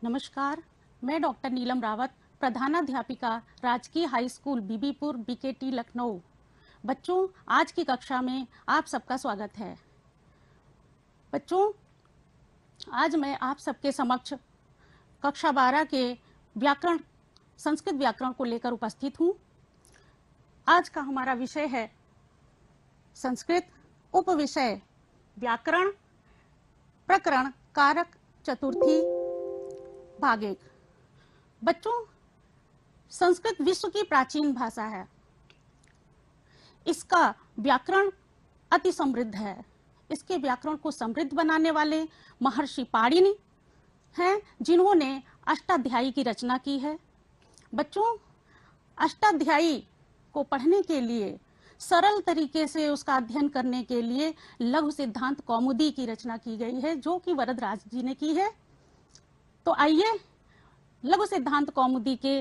नमस्कार, मैं डॉक्टर नीलम रावत, प्रधानाध्यापिका राजकीय high school Bibipur BKT Lucknow. बच्चों, आज की कक्षा में आप सबका स्वागत है। बच्चों, आज मैं आप सबके समक्ष कक्षा 12 के व्याकरण, संस्कृत व्याकरण को लेकर उपस्थित हूँ। आज का हमारा विषय है संस्कृत, उपविषय व्याकरण, प्रकरण कारक चतुर्थी, भाग 1। बच्चों, संस्कृत विश्व की प्राचीन भाषा है। इसका व्याकरण अति समृद्ध है। इसके व्याकरण को समृद्ध बनाने वाले महर्षि पाणिनि हैं, जिन्होंने अष्टाध्यायी की रचना की है। बच्चों, अष्टाध्यायी को पढ़ने के लिए, सरल तरीके से उसका अध्ययन करने के लिए लघु सिद्धांत कौमुदी की रचना की गई है, जो कि वरदराज जी ने की है। तो आइए लघु सिद्धांत कौमुदी के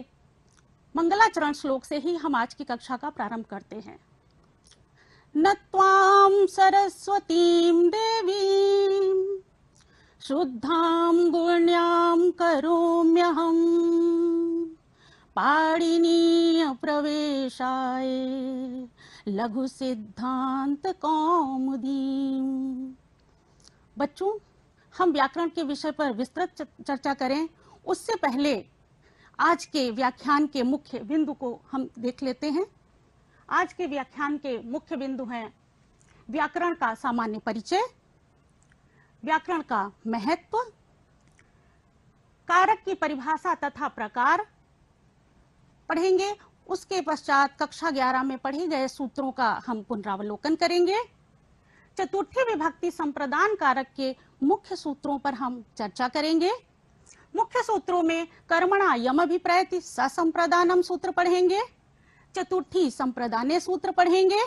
मंगलाचरण श्लोक से ही हम आज की कक्षा का प्रारंभ करते हैं। न त्वां सरस्वतीं देवीं शुद्धां गुण्यां करोम्यहं पाणिनीय प्रवेशाय लघु सिद्धांत कौमुदी। बच्चों, हम व्याकरण के विषय पर विस्तृत चर्चा करें उससे पहले आज के व्याख्यान के मुख्य बिंदु को हम देख लेते हैं। आज के व्याख्यान के मुख्य बिंदु हैं व्याकरण का सामान्य परिचय, व्याकरण का महत्व, कारक की परिभाषा तथा प्रकार पढ़ेंगे। उसके पश्चात कक्षा 11 में पढ़े गए सूत्रों का हम पुनरावलोकन करेंगे। चतुर्थी विभक्ति संप्रदान कारक के मुख्य सूत्रों पर हम चर्चा करेंगे। मुख्य सूत्रों में कर्मणा यम अभिप्रैति ससंप्रदानम सूत्र पढ़ेंगे। चतुर्थी संप्रदाने सूत्र पढ़ेंगे।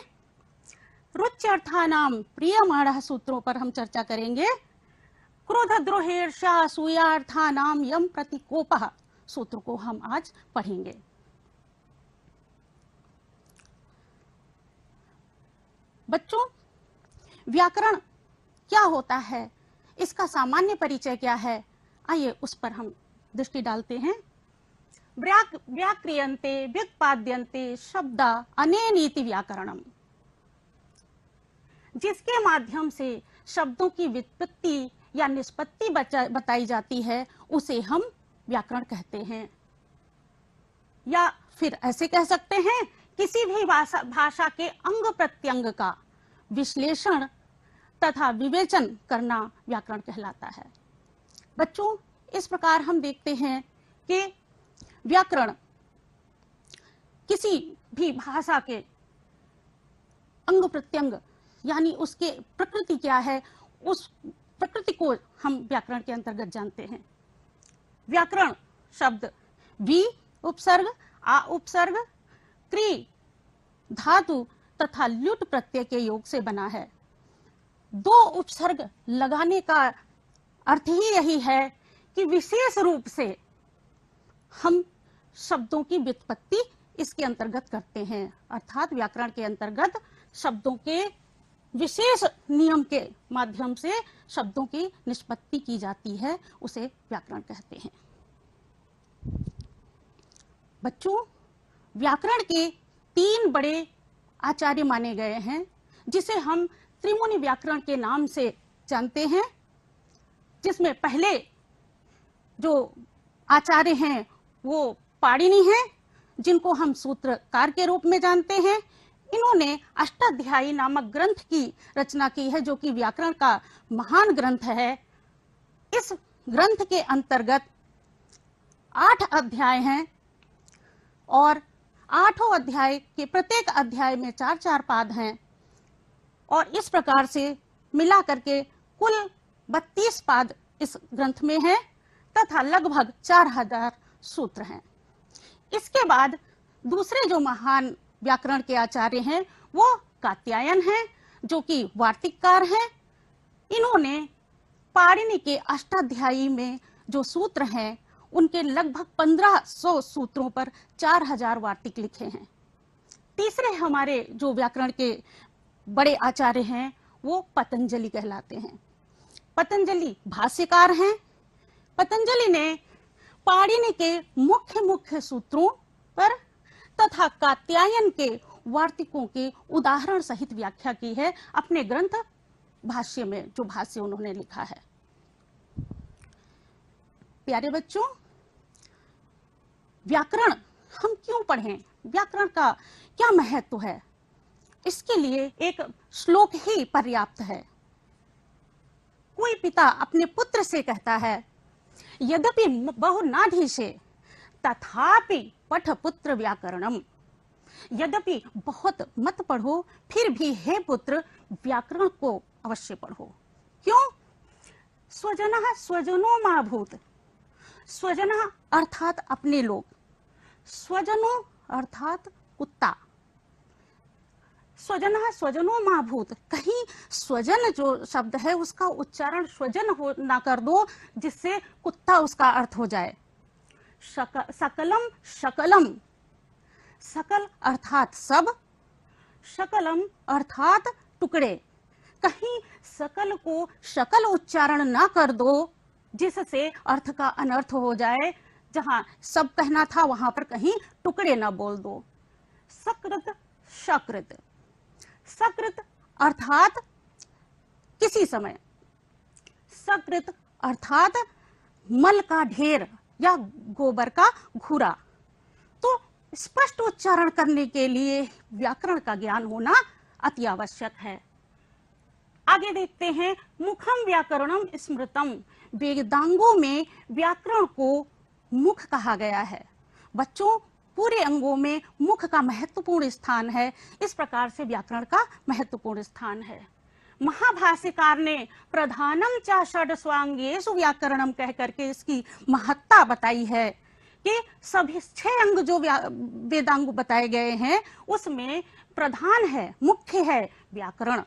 रुच्यर्थानाम प्रियमाणः सूत्रों पर हम चर्चा करेंगे। क्रोध द्रोहेर्षा असूयार्थानाम यम प्रतिकोपः सूत्र को हम आज पढ़ेंगे। बच्चों, व्याकरण क्या होता है, इसका सामान्य परिचय क्या है, आइए उस पर हम दृष्टि डालते हैं। व्याक्रियन्ते व्युत्पाद्यन्ते शब्दा अनेनीति व्याकरणम। जिसके माध्यम से शब्दों की व्युत्पत्ति या निष्पत्ति बताई जाती है, उसे हम व्याकरण कहते हैं। या फिर ऐसे कह सकते हैं, किसी भी भाषा के अंग प्रत्यंग का विश्लेषण तथा विवेचन करना व्याकरण कहलाता है। बच्चों, इस प्रकार हम देखते हैं कि व्याकरण किसी भी भाषा के अंग प्रत्यंग यानी उसके प्रकृति क्या है, उस प्रकृति को हम व्याकरण के अंतर्गत जानते हैं। व्याकरण शब्द वि उपसर्ग, आ उपसर्ग, क्री धातु तथा ल्युट प्रत्यय के योग से बना है। दो उपसर्ग लगाने का अर्थ ही यही है कि विशेष रूप से हम शब्दों की व्युत्पत्ति इसके अंतर्गत करते हैं, अर्थात व्याकरण के अंतर्गत शब्दों के विशेष नियम के माध्यम से शब्दों की निष्पत्ति की जाती है, उसे व्याकरण कहते हैं। बच्चों, व्याकरण के 3 बड़े आचार्य माने गए हैं, जिसे हम त्रिमुनि व्याकरण के नाम से जानते हैं। जिसमें पहले जो आचार्य हैं वो पाणिनि हैं, जिनको हम सूत्रकार के रूप में जानते हैं। इन्होंने अष्टाध्यायी नामक ग्रंथ की रचना की है, जो कि व्याकरण का महान ग्रंथ है। इस ग्रंथ के अंतर्गत 8 अध्याय हैं और 8 अध्याय के प्रत्येक अध्याय में 4-4 पाद हैं, और इस प्रकार से मिला करके कुल 32 पाद इस ग्रंथ में हैं तथा लगभग 4000 सूत्र हैं। इसके बाद दूसरे जो महान व्याकरण के आचार्य हैं वो कात्यायन हैं, जो कि वार्तिककार हैं। इन्होंने पाणिनि के अष्टाध्यायी में जो सूत्र हैं उनके लगभग 1500 सूत्रों पर 4000 वार्तिक लिखे हैं। तीसरे हमारे जो व्याकरण के बड़े आचार्य हैं वो पतंजलि कहलाते हैं। पतंजलि भाष्यकार हैं। पतंजलि ने पाणिनि के मुख्य मुख्य सूत्रों पर तथा कात्यायन के वार्तिकों के उदाहरण सहित व्याख्या की है अपने ग्रंथ भाष्य में, जो भाष्य उन्होंने लिखा है। प्यारे बच्चों, व्याकरण हम क्यों पढ़ें, व्याकरण का क्या महत्व है, इसके लिए एक श्लोक ही पर्याप्त है। कोई पिता अपने पुत्र से कहता है, यद्यपि बहु नाधीशे तथापि पठ पुत्र व्याकरणम। यद्यपि बहुत मत पढ़ो, फिर भी हे पुत्र व्याकरण को अवश्य पढ़ो। क्यों? स्वजनः स्वजनो माभूत। स्वजनः अर्थात अपने लोग, स्वजनो अर्थात कुत्ता। स्वजनः स्वजनो माभूत, कहीं स्वजन जो शब्द है उसका उच्चारण स्वजन हो ना कर दो, जिससे कुत्ता उसका अर्थ हो जाए। सकलम शकलम, सकल अर्थात सब, शकलम अर्थात टुकड़े, कहीं सकल को शकल उच्चारण ना कर दो जिससे अर्थ का अनर्थ हो जाए। जहां सब कहना था वहां पर कहीं टुकड़े ना बोल दो। सकृत सकृत, सकृत अर्थात किसी समय, सकृत अर्थात मल का ढेर या गोबर का घूरा। तो स्पष्ट उच्चारण करने के लिए व्याकरण का ज्ञान होना अति आवश्यक है। आगे देखते हैं, मुखम व्याकरणम स्मृतम। वेदांगों में व्याकरण को मुख कहा गया है। बच्चों, पूरे अंगों में मुख का महत्वपूर्ण स्थान है, इस प्रकार से व्याकरण का महत्वपूर्ण स्थान है। महाभाष्यकार ने प्रधानम च षड स्वांगेषु व्याकरणम कह करके इसकी महत्ता बताई है कि सभी 6 अंग जो वेदांग बताए गए हैं उसमें प्रधान है, मुख्य है व्याकरण।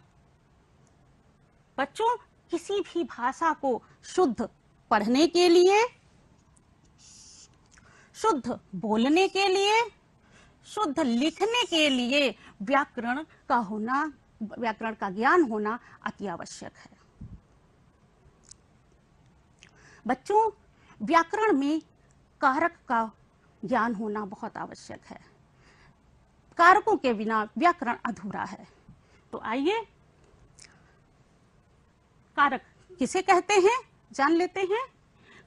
बच्चों, किसी भी भाषा को शुद्ध पढ़ने के लिए, शुद्ध बोलने के लिए, शुद्ध लिखने के लिए व्याकरण का होना, व्याकरण का ज्ञान होना अति आवश्यक है। बच्चों, व्याकरण में कारक का ज्ञान होना बहुत आवश्यक है। कारकों के बिना व्याकरण अधूरा है। तो आइए, कारक किसे कहते हैं जान लेते हैं।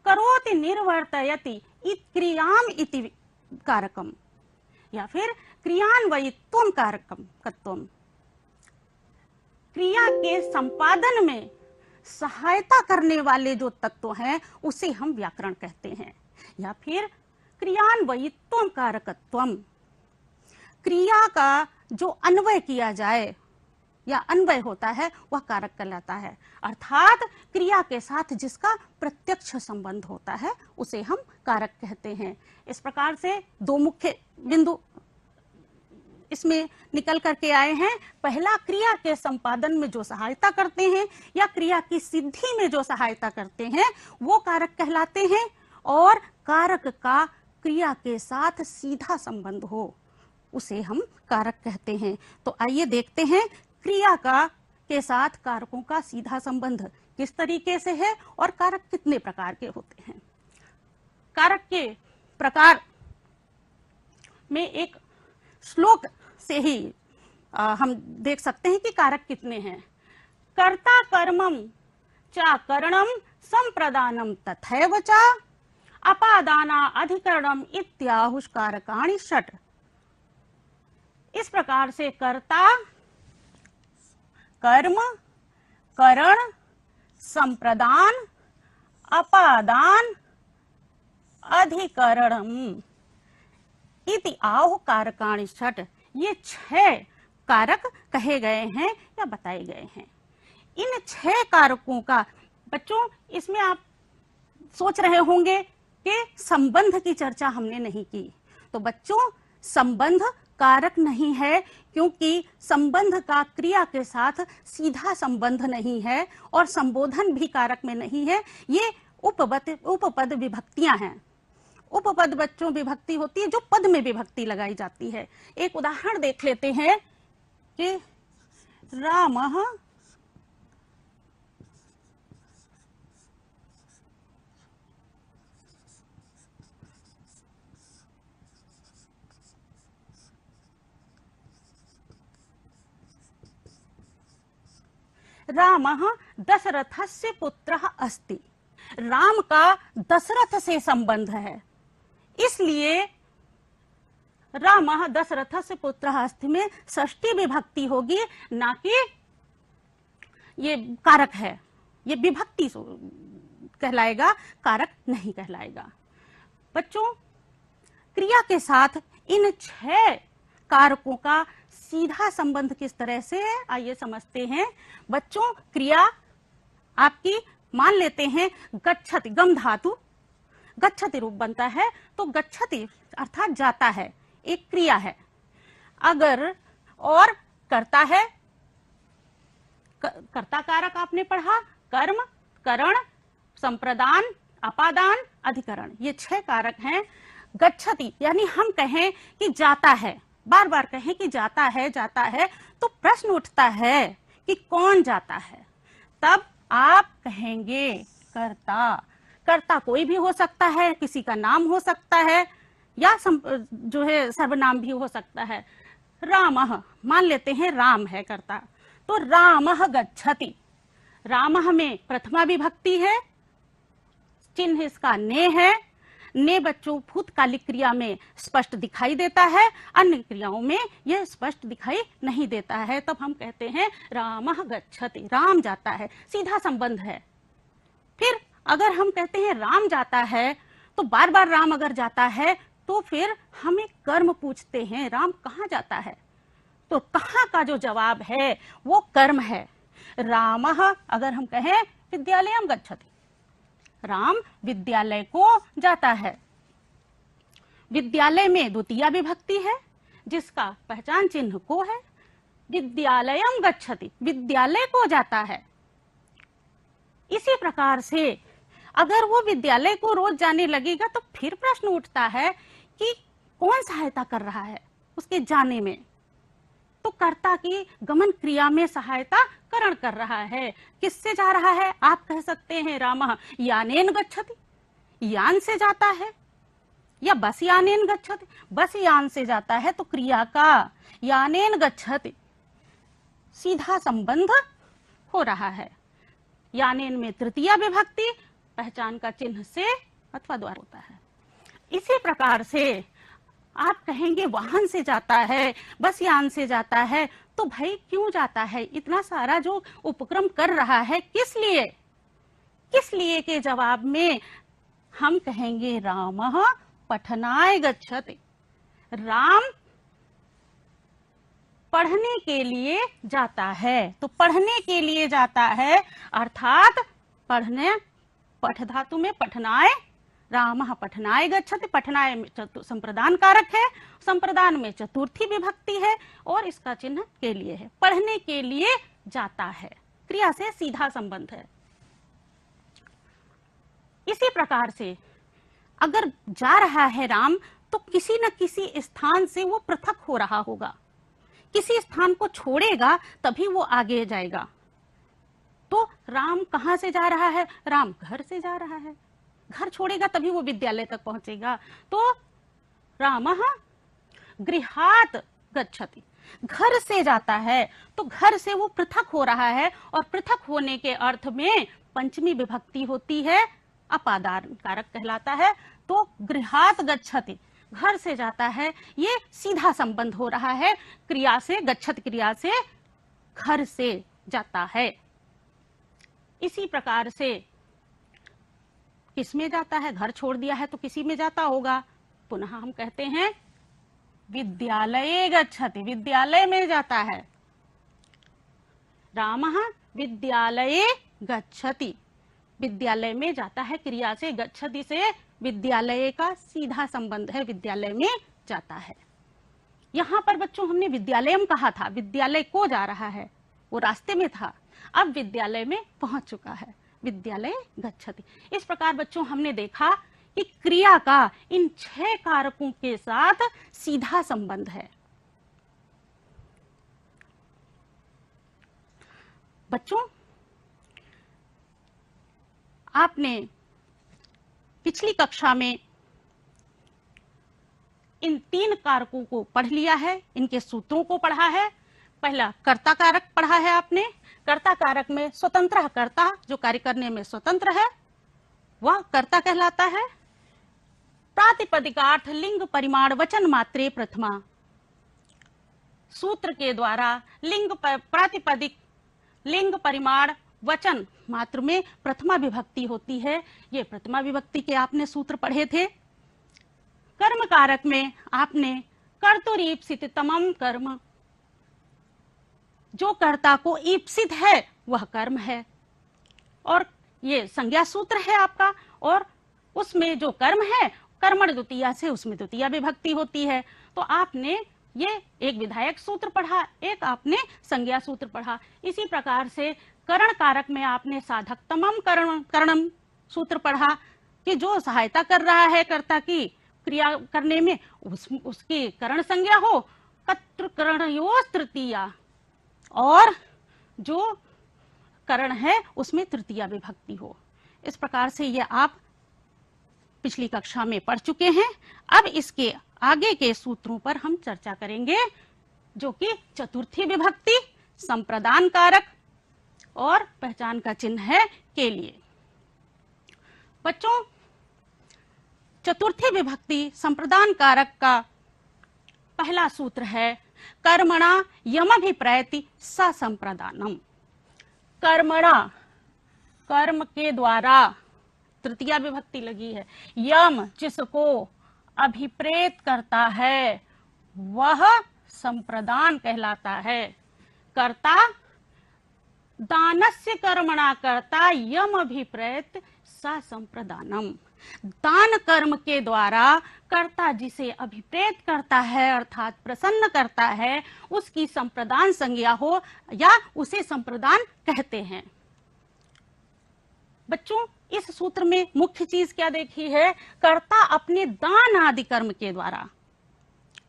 करोति निर्वर्तयति क्रियाम इति कारकम, या फिर क्रियान्वयित्वम कारकम कत्वम। क्रिया के संपादन में सहायता करने वाले जो तत्व हैं उसे हम व्याकरण कहते हैं। या फिर क्रियान्वयित्वम कारकत्वम, क्रिया का जो अन्वय किया जाए या अन्वय होता है वह कारक कहलाता है। अर्थात क्रिया के साथ जिसका प्रत्यक्ष संबंध होता है उसे हम कारक कहते हैं। इस प्रकार से 2 मुख्य बिंदु इसमें निकल करके आए हैं। पहला, क्रिया के संपादन में जो सहायता करते हैं या क्रिया की सिद्धि में जो सहायता करते हैं वो कारक कहलाते हैं, और कारक का क्रिया के साथ सीधा संबंध हो उसे हम कारक कहते हैं। तो आइए देखते हैं क्रिया का के साथ कारकों का सीधा संबंध किस तरीके से है और कारक कितने प्रकार के होते हैं। कारक के प्रकार में एक श्लोक से ही हम देख सकते हैं कि कारक कितने हैं। कर्ता कर्मम चा करणम संप्रदानम तथैव च अपादाना अधिकरणम इत्याहुष कारकाणि षट। इस प्रकार से कर्ता, कर्म, करण, संप्रदान, अपादान, अधिकरणम इति आहुः कारकाणि षट, ये 6 कारक कहे गए हैं या बताए गए हैं। इन 6 कारकों का बच्चों, इसमें आप सोच रहे होंगे कि संबंध की चर्चा हमने नहीं की। तो बच्चों, संबंध कारक नहीं है, क्योंकि संबंध का क्रिया के साथ सीधा संबंध नहीं है और संबोधन भी कारक में नहीं है। ये उपपद विभक्तियां हैं। उपपद बच्चों विभक्ति होती है जो पद में विभक्ति लगाई जाती है। एक उदाहरण देख लेते हैं कि रामः रामः दशरथस्य पुत्रः अस्ति। राम का दशरथ से संबंध है, इसलिए रामः दशरथस्य पुत्रः अस्ति में षष्ठी विभक्ति होगी, ना कि ये कारक है, ये विभक्ति कहलाएगा, कारक नहीं कहलाएगा। बच्चों, क्रिया के साथ इन 6 कारकों का सीधा संबंध किस तरह से है, आइए समझते हैं। बच्चों, क्रिया आपकी मान लेते हैं गच्छति, गम धातु गच्छति रूप बनता है, तो गच्छति अर्थात जाता है, एक क्रिया है। अगर और करता है, कर्ता कारक आपने पढ़ा, कर्म, करण, संप्रदान, अपादान, अधिकरण, ये 6 कारक हैं। गच्छति यानी हम कहें कि जाता है, बार बार कहें कि जाता है, तो प्रश्न उठता है कि कौन जाता है, तब आप कहेंगे कर्ता। कर्ता कोई भी हो सकता है, किसी का नाम हो सकता है, या जो है सर्वनाम भी हो सकता है। रामः मान लेते हैं राम है कर्ता, तो रामः गच्छति। रामः में प्रथमा विभक्ति है, चिन्ह इसका ने है। ने बच्चों भूतकालिक क्रिया में स्पष्ट दिखाई देता है, अन्य क्रियाओं में यह स्पष्ट दिखाई नहीं देता है, तब हम कहते हैं रामः गच्छति, राम जाता है, सीधा संबंध है। फिर अगर हम कहते हैं राम जाता है, तो बार बार राम अगर जाता है तो फिर हम एक कर्म पूछते हैं, राम कहाँ जाता है, तो कहाँ का जो जवाब है वो कर्म है। रामः अगर हम कहें विद्यालयम गच्छति, राम विद्यालय को जाता है। विद्यालय में द्वितीया विभक्ति है, जिसका पहचान चिन्ह को है। विद्यालयम गच्छति, विद्यालय को जाता है। इसी प्रकार से अगर वो विद्यालय को रोज जाने लगेगा तो फिर प्रश्न उठता है कि कौन सहायता कर रहा है उसके जाने में, तो कर्ता की गमन क्रिया में सहायता करण कर रहा है। किससे जा रहा है, आप कह सकते हैं रामः यानेन गच्छति, यान से जाता है, या बस यानेन गच्छति, बस यान से जाता है, तो क्रिया का यानेन गच्छति सीधा संबंध हो रहा है। यानेन में तृतीया विभक्ति पहचान का चिन्ह से अथवा द्वारा होता है। इसी प्रकार से आप कहेंगे वाहन से जाता है, बस यान से जाता है, तो भाई क्यों जाता है, इतना सारा जो उपक्रम कर रहा है, किस लिए, किस लिए के जवाब में हम कहेंगे रामः पठनाय गच्छति, राम पढ़ने के लिए जाता है। तो पढ़ने के लिए जाता है अर्थात पढ़ने, पठ धातु में पठनाय, रामः पठनाय गच्छति, पठनाय में संप्रदान कारक है, संप्रदान में चतुर्थी विभक्ति है और इसका चिन्ह के लिए है, पढ़ने के लिए जाता है, क्रिया से सीधा संबंध है। इसी प्रकार से अगर जा रहा है राम, तो किसी न किसी स्थान से वो पृथक हो रहा होगा, किसी स्थान को छोड़ेगा तभी वो आगे जाएगा। तो राम कहां से जा रहा है, राम घर से जा रहा है, घर छोड़ेगा तभी वो विद्यालय तक पहुंचेगा। तो रामः गृहात् गच्छति, घर से जाता है, तो घर से वो पृथक हो रहा है, और पृथक होने के अर्थ में पंचमी विभक्ति होती है, अपादान कारक कहलाता है। तो गृहात् गच्छति, घर से जाता है, ये सीधा संबंध हो रहा है क्रिया से, गच्छति क्रिया से, घर से जाता है। इसी प्रकार से किस में जाता है, घर छोड़ दिया है तो किसी में जाता होगा, पुनः हम कहते हैं विद्यालये गच्छति, विद्यालय में जाता है। रामः विद्यालये गच्छति, विद्यालय में जाता है, क्रिया से, गच्छति से विद्यालय का सीधा संबंध है, विद्यालय में जाता है। यहाँ पर बच्चों हमने विद्यालयम कहा था, विद्यालय को जा रहा है, वो रास्ते में था, अब विद्यालय में पहुंच चुका है, विद्यालय गच्छति। इस प्रकार बच्चों हमने देखा कि क्रिया का इन 6 कारकों के साथ सीधा संबंध है। बच्चों, आपने पिछली कक्षा में इन 3 कारकों को पढ़ लिया है, इनके सूत्रों को पढ़ा है। पहला कर्ता कारक पढ़ा है आपने। कर्ता कारक में स्वतंत्र कर्ता, जो कार्य करने में स्वतंत्र है, वह कर्ता कहलाता है। प्रातिपदिकार्थ लिंग परिमाण वचन मात्रे प्रथमा, सूत्र के द्वारा प्रातिपदिक लिंग परिमाण वचन मात्र में प्रथमा विभक्ति होती है। ये प्रथमा विभक्ति के आपने सूत्र पढ़े थे। कर्म कारक में आपने कर्तुरीप्सित तमम कर्म, जो कर्ता को ईप्सित है वह कर्म है, और ये संज्ञा सूत्र है आपका, और उसमें जो कर्म है कर्मण द्वितीया से उसमें द्वितीया विभक्ति होती है। तो आपने ये एक विधायक सूत्र पढ़ा, एक आपने संज्ञा सूत्र पढ़ा। इसी प्रकार से करण कारक में आपने साधक तमम करणम सूत्र पढ़ा कि जो सहायता कर रहा है कर्ता की क्रिया करने में, उसकी करण संज्ञा हो कर्तृकरणयोस् तृतीया, और जो करण है उसमें तृतीया विभक्ति हो। इस प्रकार से ये आप पिछली कक्षा में पढ़ चुके हैं। अब इसके आगे के सूत्रों पर हम चर्चा करेंगे, जो कि चतुर्थी विभक्ति, संप्रदान कारक और पहचान का चिन्ह है के लिए। बच्चों, चतुर्थी विभक्ति संप्रदान कारक का पहला सूत्र है कर्मणा यमभिप्रैति ससंप्रदानम। कर्मणा, कर्म के द्वारा, तृतीया विभक्ति लगी है। यम, जिसको अभिप्रेत करता है वह संप्रदान कहलाता है। कर्ता दानस्य कर्मणा कर्ता यम अभिप्रेत ससंप्रदानम। दान कर्म के द्वारा कर्ता जिसे अभिप्रेत करता है अर्थात प्रसन्न करता है, उसकी संप्रदान संज्ञा हो या उसे संप्रदान कहते हैं। बच्चों, इस सूत्र में मुख्य चीज क्या देखी है? कर्ता अपने दान आदि कर्म के द्वारा,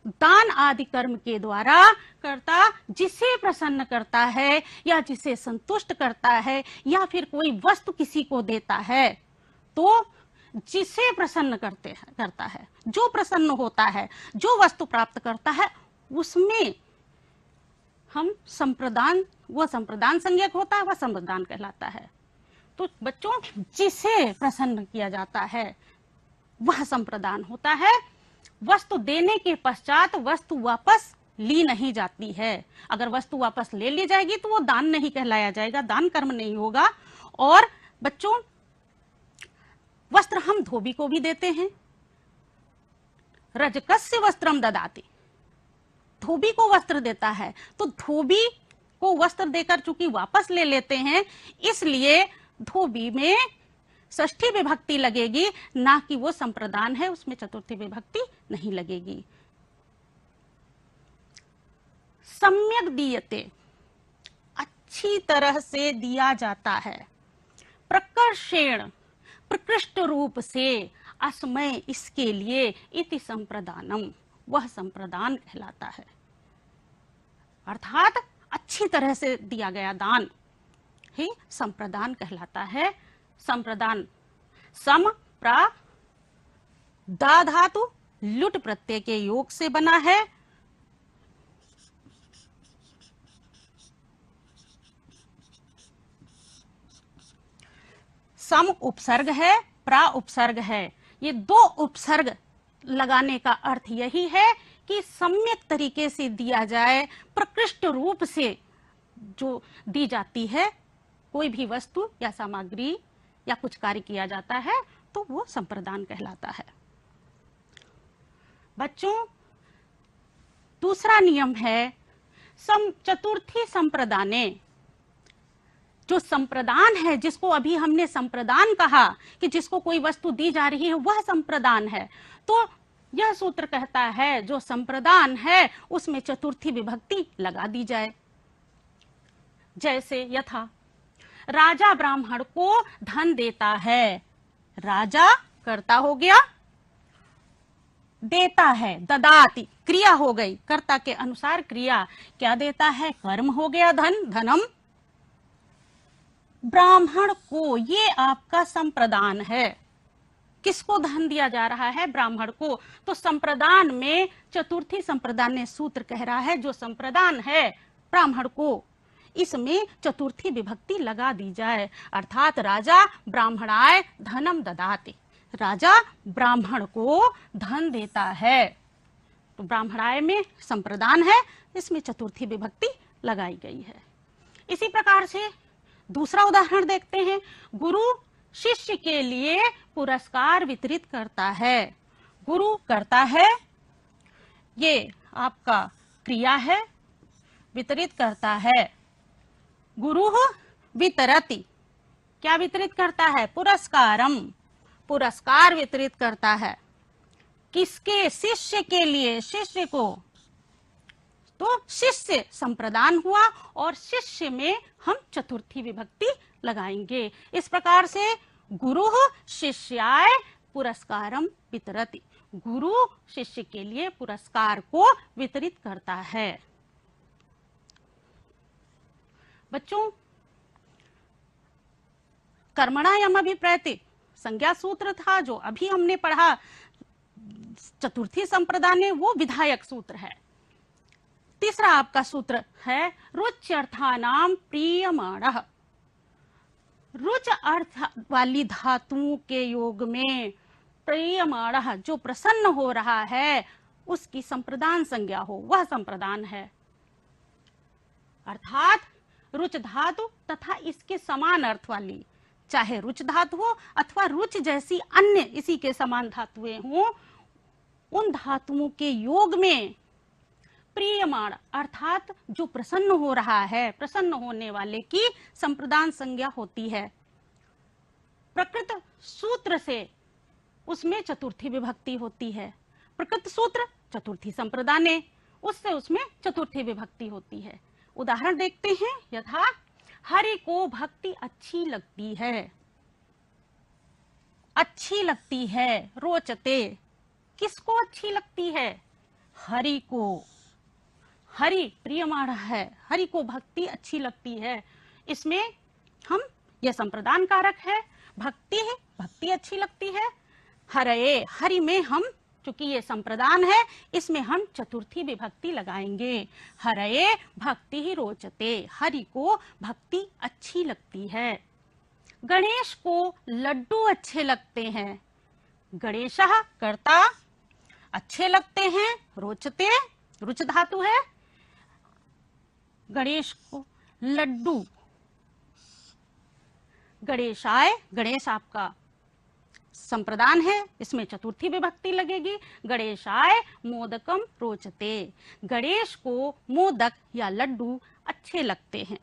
दान आदि कर्म के द्वारा कर्ता जिसे प्रसन्न करता है या जिसे संतुष्ट करता है या फिर कोई वस्तु किसी को देता है, तो जिसे प्रसन्न करता है, जो प्रसन्न होता है, जो वस्तु प्राप्त करता है, उसमें हम संप्रदान, वह संप्रदान संज्ञक होता है, वह संप्रदान कहलाता है। तो बच्चों, जिसे प्रसन्न किया जाता है वह संप्रदान होता है। वस्तु देने के पश्चात वस्तु वापस ली नहीं जाती है। अगर वस्तु वापस ले ली जाएगी तो वो दान नहीं कहलाया जाएगा, दान कर्म नहीं होगा। और बच्चों, वस्त्र हम धोबी को भी देते हैं। रजकस्य वस्त्रम ददाति, धोबी को वस्त्र देता है, तो धोबी को वस्त्र देकर चूंकि वापस ले लेते हैं, इसलिए धोबी में षष्ठी विभक्ति लगेगी, ना कि वो संप्रदान है उसमें चतुर्थी विभक्ति नहीं लगेगी। सम्यक दीयते, अच्छी तरह से दिया जाता है। प्रकर्षेण, प्रकृष्ट रूप से, अस्मय, इसके लिए, इति संप्रदानम, वह संप्रदान कहलाता है। अर्थात अच्छी तरह से दिया गया दान ही संप्रदान कहलाता है। संप्रदान सम प्रा दा धातु लुट प्रत्यय के योग से बना है। सम उपसर्ग है, प्रा उपसर्ग है। ये दो उपसर्ग लगाने का अर्थ यही है कि सम्यक तरीके से दिया जाए, प्रकृष्ट रूप से जो दी जाती है कोई भी वस्तु या सामग्री या कुछ कार्य किया जाता है, तो वो संप्रदान कहलाता है। बच्चों, दूसरा नियम है चतुर्थी संप्रदाने। जो संप्रदान है, जिसको अभी हमने संप्रदान कहा कि जिसको कोई वस्तु दी जा रही है वह संप्रदान है, तो यह सूत्र कहता है जो संप्रदान है उसमें चतुर्थी विभक्ति लगा दी जाए। जैसे यथा राजा ब्राह्मण को धन देता है, राजा कर्ता हो गया, देता है ददाति क्रिया हो गई, कर्ता के अनुसार क्रिया, क्या देता है? कर्म हो गया धन, धनम। ब्राह्मण को, ये आपका संप्रदान है। किसको धन दिया जा रहा है? ब्राह्मण को। तो संप्रदान में चतुर्थी संप्रदान ने सूत्र कह रहा है जो संप्रदान है ब्राह्मण को इसमें चतुर्थी विभक्ति लगा दी जाए, अर्थात राजा ब्राह्मणाय धनम ददाति, राजा ब्राह्मण को धन देता है। तो ब्राह्मणाय में संप्रदान है, इसमें चतुर्थी विभक्ति लगाई गई है। इसी प्रकार से दूसरा उदाहरण देखते हैं। गुरु शिष्य के लिए पुरस्कार वितरित करता है। गुरु करता है, ये आपका क्रिया है, वितरित करता है। गुरु वितरति, क्या वितरित करता है? पुरस्कारम, पुरस्कार वितरित करता है। किसके? शिष्य के लिए, शिष्य को। तो शिष्य संप्रदान हुआ और शिष्य में हम चतुर्थी विभक्ति लगाएंगे। इस प्रकार से गुरु शिष्याय पुरस्कारम वितरति, गुरु शिष्य के लिए पुरस्कार को वितरित करता है। बच्चों, कर्मणा यम अभिप्रैति संज्ञा सूत्र था जो अभी हमने पढ़ा चतुर्थी संप्रदान में, वो विधायक सूत्र है। तीसरा आपका सूत्र है रुच्यर्थानाम प्रीयमाणः। रुच अर्थ वाली धातुओं के योग में प्रीयमाणः, जो प्रसन्न हो रहा है, उसकी संप्रदान संज्ञा हो, वह संप्रदान है। अर्थात रुच धातु तथा इसके समान अर्थ वाली, चाहे रुच धातु हो अथवा रुच जैसी अन्य इसी के समान धातुएं हों, उन धातुओं के योग में प्रीयमाण अर्थात जो प्रसन्न हो रहा है, प्रसन्न होने वाले की संप्रदान संज्ञा होती है। प्रकृत सूत्र से उसमें चतुर्थी विभक्ति होती है। प्रकृत सूत्र चतुर्थी संप्रदाने, उससे उसमें चतुर्थी विभक्ति होती है। उदाहरण देखते हैं। यथा हरि को भक्ति अच्छी लगती है, अच्छी लगती है, रोचते, किसको अच्छी लगती है? हरि को। हरि प्रियमाण है, हरि को भक्ति अच्छी लगती है। इसमें हम, यह संप्रदान कारक है, भक्ति है, भक्ति अच्छी लगती है। हरये, हरि में हम, चूंकि ये संप्रदान है, इसमें हम चतुर्थी विभक्ति लगाएंगे। हरये भक्ति ही रोचते, हरि को भक्ति अच्छी लगती है। गणेश को लड्डू अच्छे लगते हैं। गणेशः कर्ता, अच्छे लगते हैं, रोचते, रुच धातु है। गणेश को लड्डू, गणेशाय, गणेश आपका संप्रदान है, इसमें चतुर्थी विभक्ति लगेगी। गणेशाय मोदकम रोचते, गणेश को मोदक या लड्डू अच्छे लगते हैं।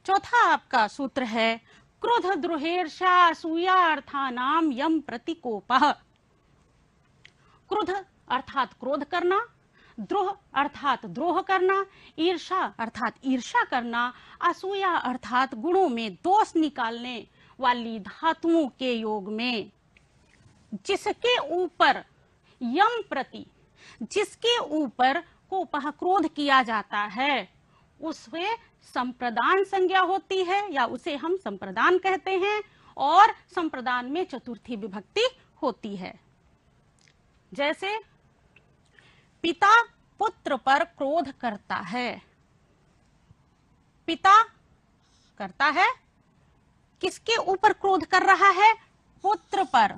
चौथा आपका सूत्र है क्रोध द्रोहेर्षा असूया अर्थानाम यम प्रतिकोपः। क्रोध अर्थात क्रोध करना, द्रोह अर्थात द्रोह करना, ईर्षा अर्थात ईर्षा करना, असूया अर्थात गुणों में दोष निकालने वाली धातुओं के योग में जिसके ऊपर यम प्रति, जिसके ऊपर कोपः क्रोध किया जाता है, उसमें संप्रदान संज्ञा होती है या उसे हम संप्रदान कहते हैं, और संप्रदान में चतुर्थी विभक्ति होती है। जैसे पिता पुत्र पर क्रोध करता है। पिता करता है, किसके ऊपर क्रोध कर रहा है? पुत्र पर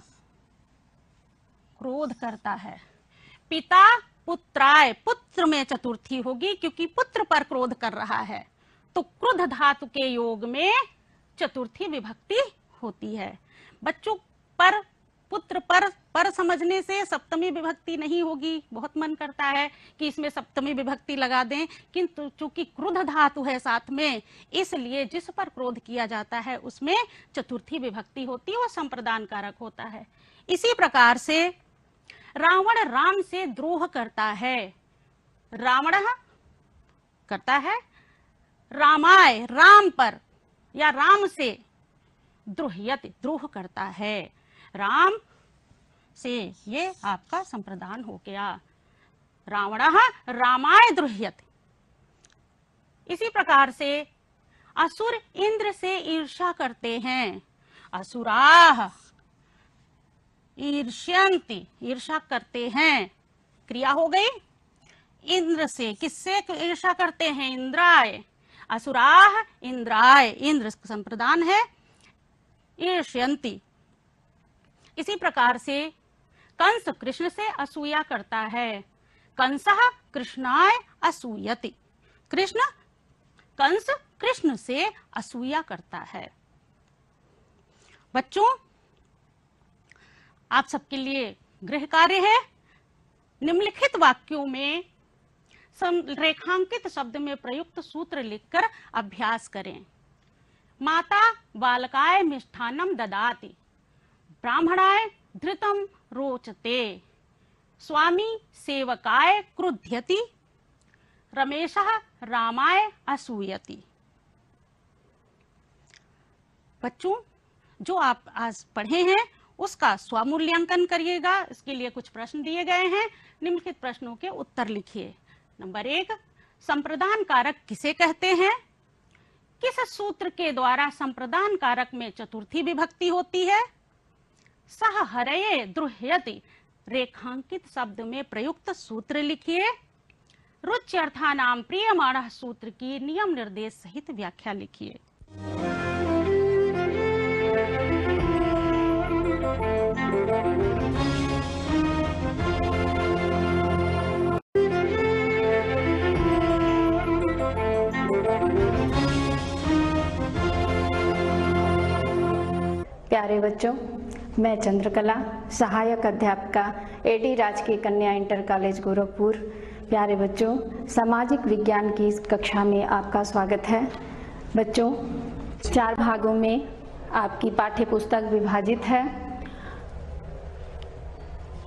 क्रोध करता है। पिता पुत्राय, पुत्र में चतुर्थी होगी क्योंकि पुत्र पर क्रोध कर रहा है, तो क्रोध धातु के योग में चतुर्थी विभक्ति होती है। बच्चों, पर पुत्र पर समझने से सप्तमी विभक्ति नहीं होगी। बहुत मन करता है कि इसमें सप्तमी विभक्ति लगा दें, किंतु चूंकि क्रोध धातु है साथ में, इसलिए जिस पर क्रोध किया जाता है उसमें चतुर्थी विभक्ति होती है, वो संप्रदान कारक होता है। इसी प्रकार से रावण राम से द्रोह करता है। रावण करता है, रामाय राम पर या राम से, द्रोह्यति द्रोह करता है, राम से, ये आपका संप्रदान हो गया। रावणः रामाय द्रोह्यति। इसी प्रकार से असुर इंद्र से ईर्ष्या करते हैं। असुराः ईर्ष्यन्ति, ईर्ष्या करते हैं, क्रिया हो गई। इंद्र से। किससे ईर्ष्या करते हैं? इंद्राय। असुराः इंद्राय, इंद्र संप्रदान है, ईर्ष्यन्ति। इसी प्रकार से कंस कृष्ण से असूया करता है। कंसः कृष्णाय असूयति। कंस कृष्ण से असूया करता है। बच्चों, आप सबके लिए गृह कार्य है। निम्नलिखित वाक्यों में रेखांकित शब्द में प्रयुक्त सूत्र लिखकर अभ्यास करें। माता बालकाय मिष्ठान्नं ददाति, ब्राह्मणाय धृतं रोचते, स्वामी सेवकाय क्रुध्यति, रमेशः रामाय असूयति। बच्चों, जो आप आज पढ़े हैं उसका स्वमूल्यांकन करिएगा। इसके लिए कुछ प्रश्न दिए गए हैं। निम्नलिखित प्रश्नों के उत्तर लिखिए। नंबर 1, संप्रदान कारक किसे कहते हैं? किस सूत्र के द्वारा संप्रदान कारक में चतुर्थी विभक्ति होती है? सह हरये द्रुह्यति, रेखांकित शब्द में प्रयुक्त सूत्र लिखिए। रुच्यर्थानां प्रियमाणः सूत्र की नियम निर्देश सहित व्याख्या लिखिए। प्यारे बच्चों, मैं चंद्रकला, सहायक अध्यापिका एडी राजकीय कन्या इंटर कॉलेज गोरखपुर। प्यारे बच्चों, सामाजिक विज्ञान की इस कक्षा में आपका स्वागत है। बच्चों, 4 भागों में आपकी पाठ्य पुस्तक विभाजित है।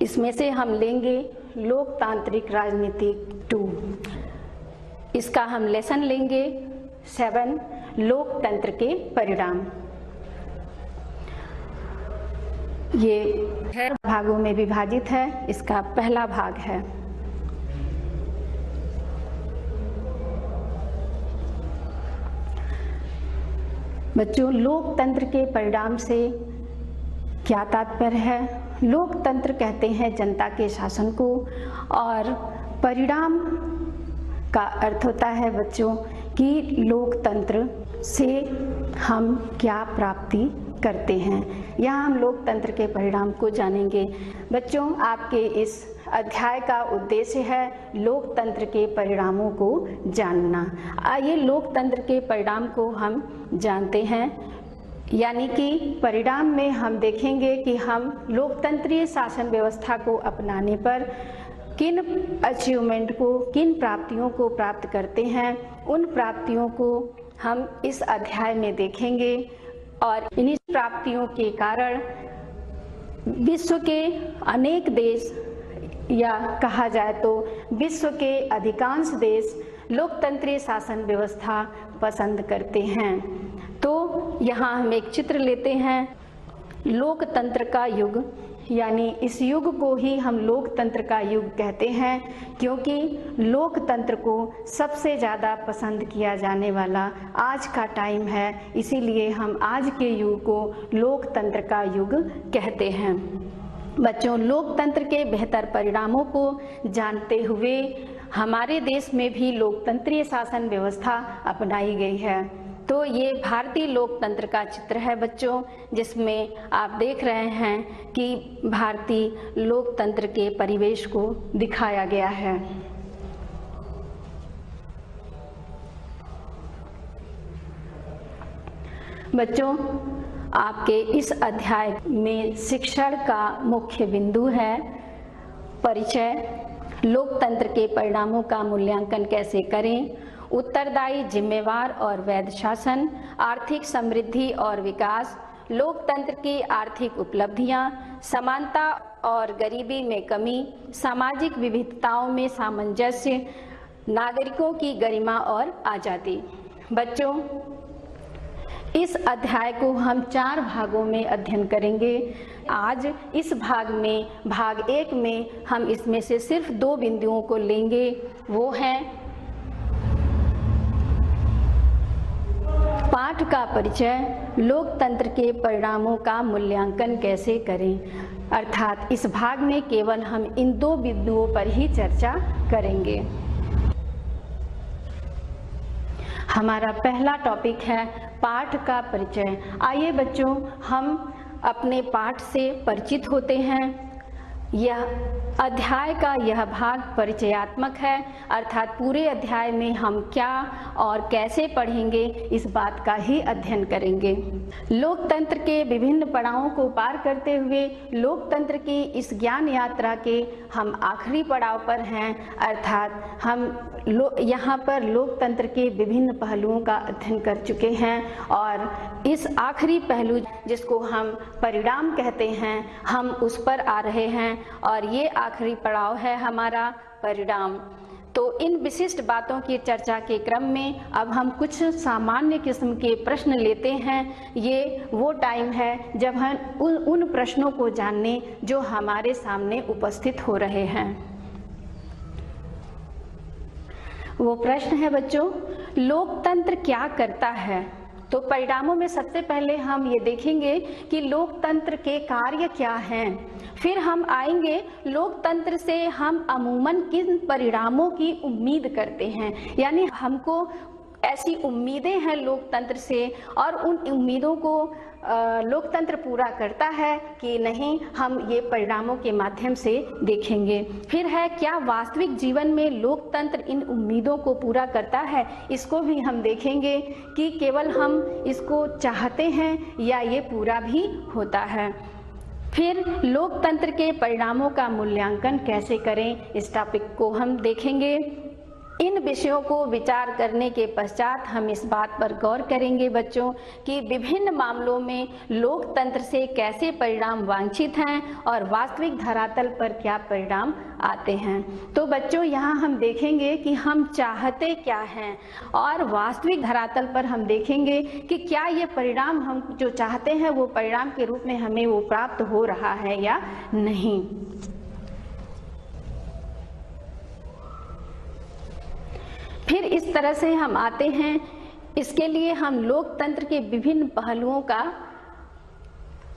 इसमें से हम लेंगे लोकतांत्रिक राजनीति 2। इसका हम लेसन लेंगे 7, लोकतंत्र के परिणाम। ये 6 भागों में विभाजित है। इसका पहला भाग है। बच्चों, लोकतंत्र के परिणाम से क्या तात्पर्य है? लोकतंत्र कहते हैं जनता के शासन को, और परिणाम का अर्थ होता है बच्चों कि लोकतंत्र से हम क्या प्राप्ति करते हैं। यहाँ हम लोकतंत्र के परिणाम को जानेंगे। बच्चों, आपके इस अध्याय का उद्देश्य है लोकतंत्र के परिणामों को जानना। आइए लोकतंत्र के परिणाम को हम जानते हैं। यानी कि परिणाम में हम देखेंगे कि हम लोकतंत्रीय शासन व्यवस्था को अपनाने पर किन अचीवमेंट को, किन प्राप्तियों को प्राप्त करते हैं। उन प्राप्तियों को हम इस अध्याय में देखेंगे, और इन्हीं प्राप्तियों के कारण विश्व के अनेक देश, या कहा जाए तो विश्व के अधिकांश देश लोकतंत्रीय शासन व्यवस्था पसंद करते हैं। तो यहाँ हम एक चित्र लेते हैं लोकतंत्र का युग, यानी इस युग को ही हम लोकतंत्र का युग कहते हैं, क्योंकि लोकतंत्र को सबसे ज़्यादा पसंद किया जाने वाला आज का टाइम है। इसीलिए हम आज के युग को लोकतंत्र का युग कहते हैं। बच्चों, लोकतंत्र के बेहतर परिणामों को जानते हुए हमारे देश में भी लोकतंत्रीय शासन व्यवस्था अपनाई गई है। तो ये भारतीय लोकतंत्र का चित्र है बच्चों, जिसमें आप देख रहे हैं कि भारतीय लोकतंत्र के परिवेश को दिखाया गया है। बच्चों, आपके इस अध्याय में शिक्षण का मुख्य बिंदु है परिचय, लोकतंत्र के परिणामों का मूल्यांकन कैसे करें, उत्तरदायी, जिम्मेवार और वैध शासन, आर्थिक समृद्धि और विकास, लोकतंत्र की आर्थिक उपलब्धियां, समानता और गरीबी में कमी, सामाजिक विविधताओं में सामंजस्य, नागरिकों की गरिमा और आज़ादी। बच्चों, इस अध्याय को हम 4 भागों में अध्ययन करेंगे। आज इस भाग में, भाग 1 में हम इसमें से सिर्फ 2 बिंदुओं को लेंगे। वो हैं पाठ का परिचय, लोकतंत्र के परिणामों का मूल्यांकन कैसे करें। अर्थात इस भाग में केवल हम इन 2 बिंदुओं पर ही चर्चा करेंगे। हमारा पहला टॉपिक है पाठ का परिचय। आइए बच्चों, हम अपने पाठ से परिचित होते हैं। यह अध्याय का यह भाग परिचयात्मक है, अर्थात पूरे अध्याय में हम क्या और कैसे पढ़ेंगे इस बात का ही अध्ययन करेंगे। लोकतंत्र के विभिन्न पड़ावों को पार करते हुए लोकतंत्र की इस ज्ञान यात्रा के हम आखिरी पड़ाव पर हैं, अर्थात हम यहाँ पर लोकतंत्र के विभिन्न पहलुओं का अध्ययन कर चुके हैं और इस आखिरी पहलू जिसको हम परिणाम कहते हैं, हम उस पर आ रहे हैं और ये आखिरी पड़ाव है हमारा परिणाम। तो इन विशिष्ट बातों की चर्चा के क्रम में अब हम कुछ सामान्य किस्म के प्रश्न लेते हैं। ये वो टाइम है जब हम उन प्रश्नों को जानने जो हमारे सामने उपस्थित हो रहे हैं। वो प्रश्न है बच्चों, लोकतंत्र क्या करता है? तो परिणामों में सबसे पहले हम ये देखेंगे कि लोकतंत्र के कार्य क्या हैं। फिर हम आएंगे लोकतंत्र से हम अमूमन किन परिणामों की उम्मीद करते हैं, यानी हमको ऐसी उम्मीदें हैं लोकतंत्र से और उन उम्मीदों को लोकतंत्र पूरा करता है कि नहीं, हम ये परिणामों के माध्यम से देखेंगे। फिर है क्या वास्तविक जीवन में लोकतंत्र इन उम्मीदों को पूरा करता है, इसको भी हम देखेंगे कि केवल हम इसको चाहते हैं या ये पूरा भी होता है। फिर लोकतंत्र के परिणामों का मूल्यांकन कैसे करें, इस टॉपिक को हम देखेंगे। इन विषयों को विचार करने के पश्चात हम इस बात पर गौर करेंगे बच्चों कि विभिन्न मामलों में लोकतंत्र से कैसे परिणाम वांछित हैं और वास्तविक धरातल पर क्या परिणाम आते हैं। तो बच्चों, यहाँ हम देखेंगे कि हम चाहते क्या हैं और वास्तविक धरातल पर हम देखेंगे कि क्या ये परिणाम हम जो चाहते हैं वो परिणाम के रूप में हमें वो प्राप्त हो रहा है या नहीं। फिर इस तरह से हम आते हैं, इसके लिए हम लोकतंत्र के विभिन्न पहलुओं का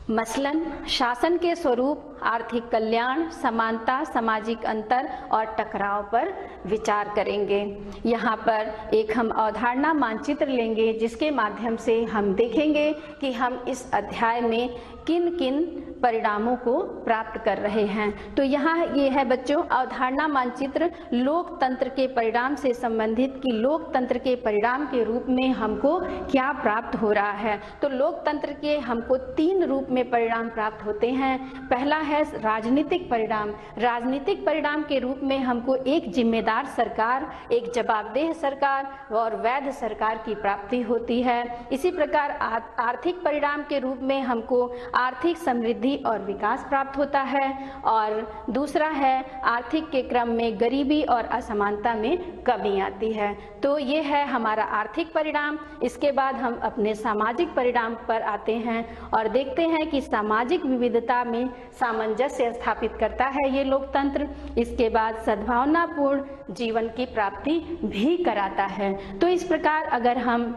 मसलन शासन के स्वरूप, आर्थिक कल्याण, समानता, सामाजिक अंतर और टकराव पर विचार करेंगे। यहाँ पर एक हम अवधारणा मानचित्र लेंगे जिसके माध्यम से हम देखेंगे कि हम इस अध्याय में किन किन परिणामों को प्राप्त कर रहे हैं। तो यहाँ ये है बच्चों अवधारणा मानचित्र लोकतंत्र के परिणाम से संबंधित कि लोकतंत्र के परिणाम के रूप में हमको क्या प्राप्त हो रहा है। तो लोकतंत्र के हमको 3 रूप में परिणाम प्राप्त होते हैं। पहला है राजनीतिक परिणाम। राजनीतिक परिणाम के रूप में हमको एक जिम्मेदार सरकार, एक जवाबदेह सरकार और वैध सरकार की प्राप्ति होती है। इसी प्रकार आर्थिक परिणाम के रूप में हमको आर्थिक समृद्धि और विकास प्राप्त होता है और दूसरा है आर्थिक के क्रम में गरीबी और असमानता में कमी आती है। तो ये है हमारा आर्थिक परिणाम। इसके बाद हम अपने सामाजिक परिणाम पर आते हैं और देखते हैं कि सामाजिक विविधता में सामंजस्य स्थापित करता है ये लोकतंत्र। इसके बाद सद्भावनापूर्ण जीवन की प्राप्ति भी कराता है। तो इस प्रकार अगर हम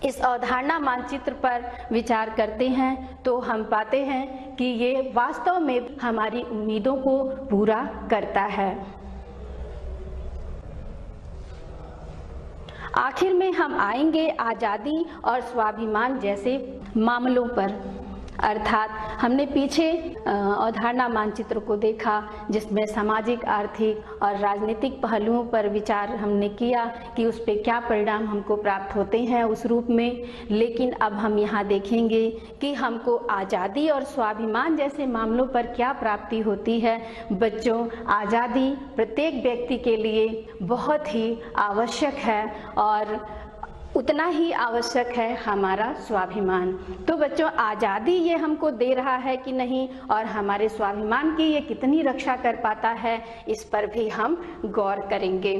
इस अवधारणा मानचित्र पर विचार करते हैं तो हम पाते हैं कि ये वास्तव में हमारी उम्मीदों को पूरा करता है। आखिर में हम आएंगे आज़ादी और स्वाभिमान जैसे मामलों पर, अर्थात हमने पीछे अवधारणा मानचित्र को देखा जिसमें सामाजिक, आर्थिक और राजनीतिक पहलुओं पर विचार हमने किया कि उस पे क्या परिणाम हमको प्राप्त होते हैं उस रूप में। लेकिन अब हम यहाँ देखेंगे कि हमको आज़ादी और स्वाभिमान जैसे मामलों पर क्या प्राप्ति होती है। बच्चों, आज़ादी प्रत्येक व्यक्ति के लिए बहुत ही आवश्यक है और उतना ही आवश्यक है हमारा स्वाभिमान। तो बच्चों, आज़ादी ये हमको दे रहा है कि नहीं और हमारे स्वाभिमान की ये कितनी रक्षा कर पाता है, इस पर भी हम गौर करेंगे।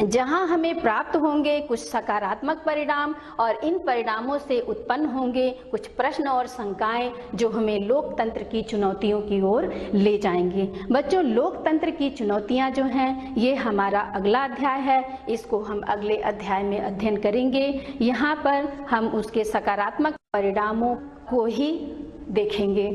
जहां हमें प्राप्त होंगे कुछ सकारात्मक परिणाम और इन परिणामों से उत्पन्न होंगे कुछ प्रश्न और शंकाएं जो हमें लोकतंत्र की चुनौतियों की ओर ले जाएंगे। बच्चों, लोकतंत्र की चुनौतियां जो हैं ये हमारा अगला अध्याय है, इसको हम अगले अध्याय में अध्ययन करेंगे। यहाँ पर हम उसके सकारात्मक परिणामों को ही देखेंगे।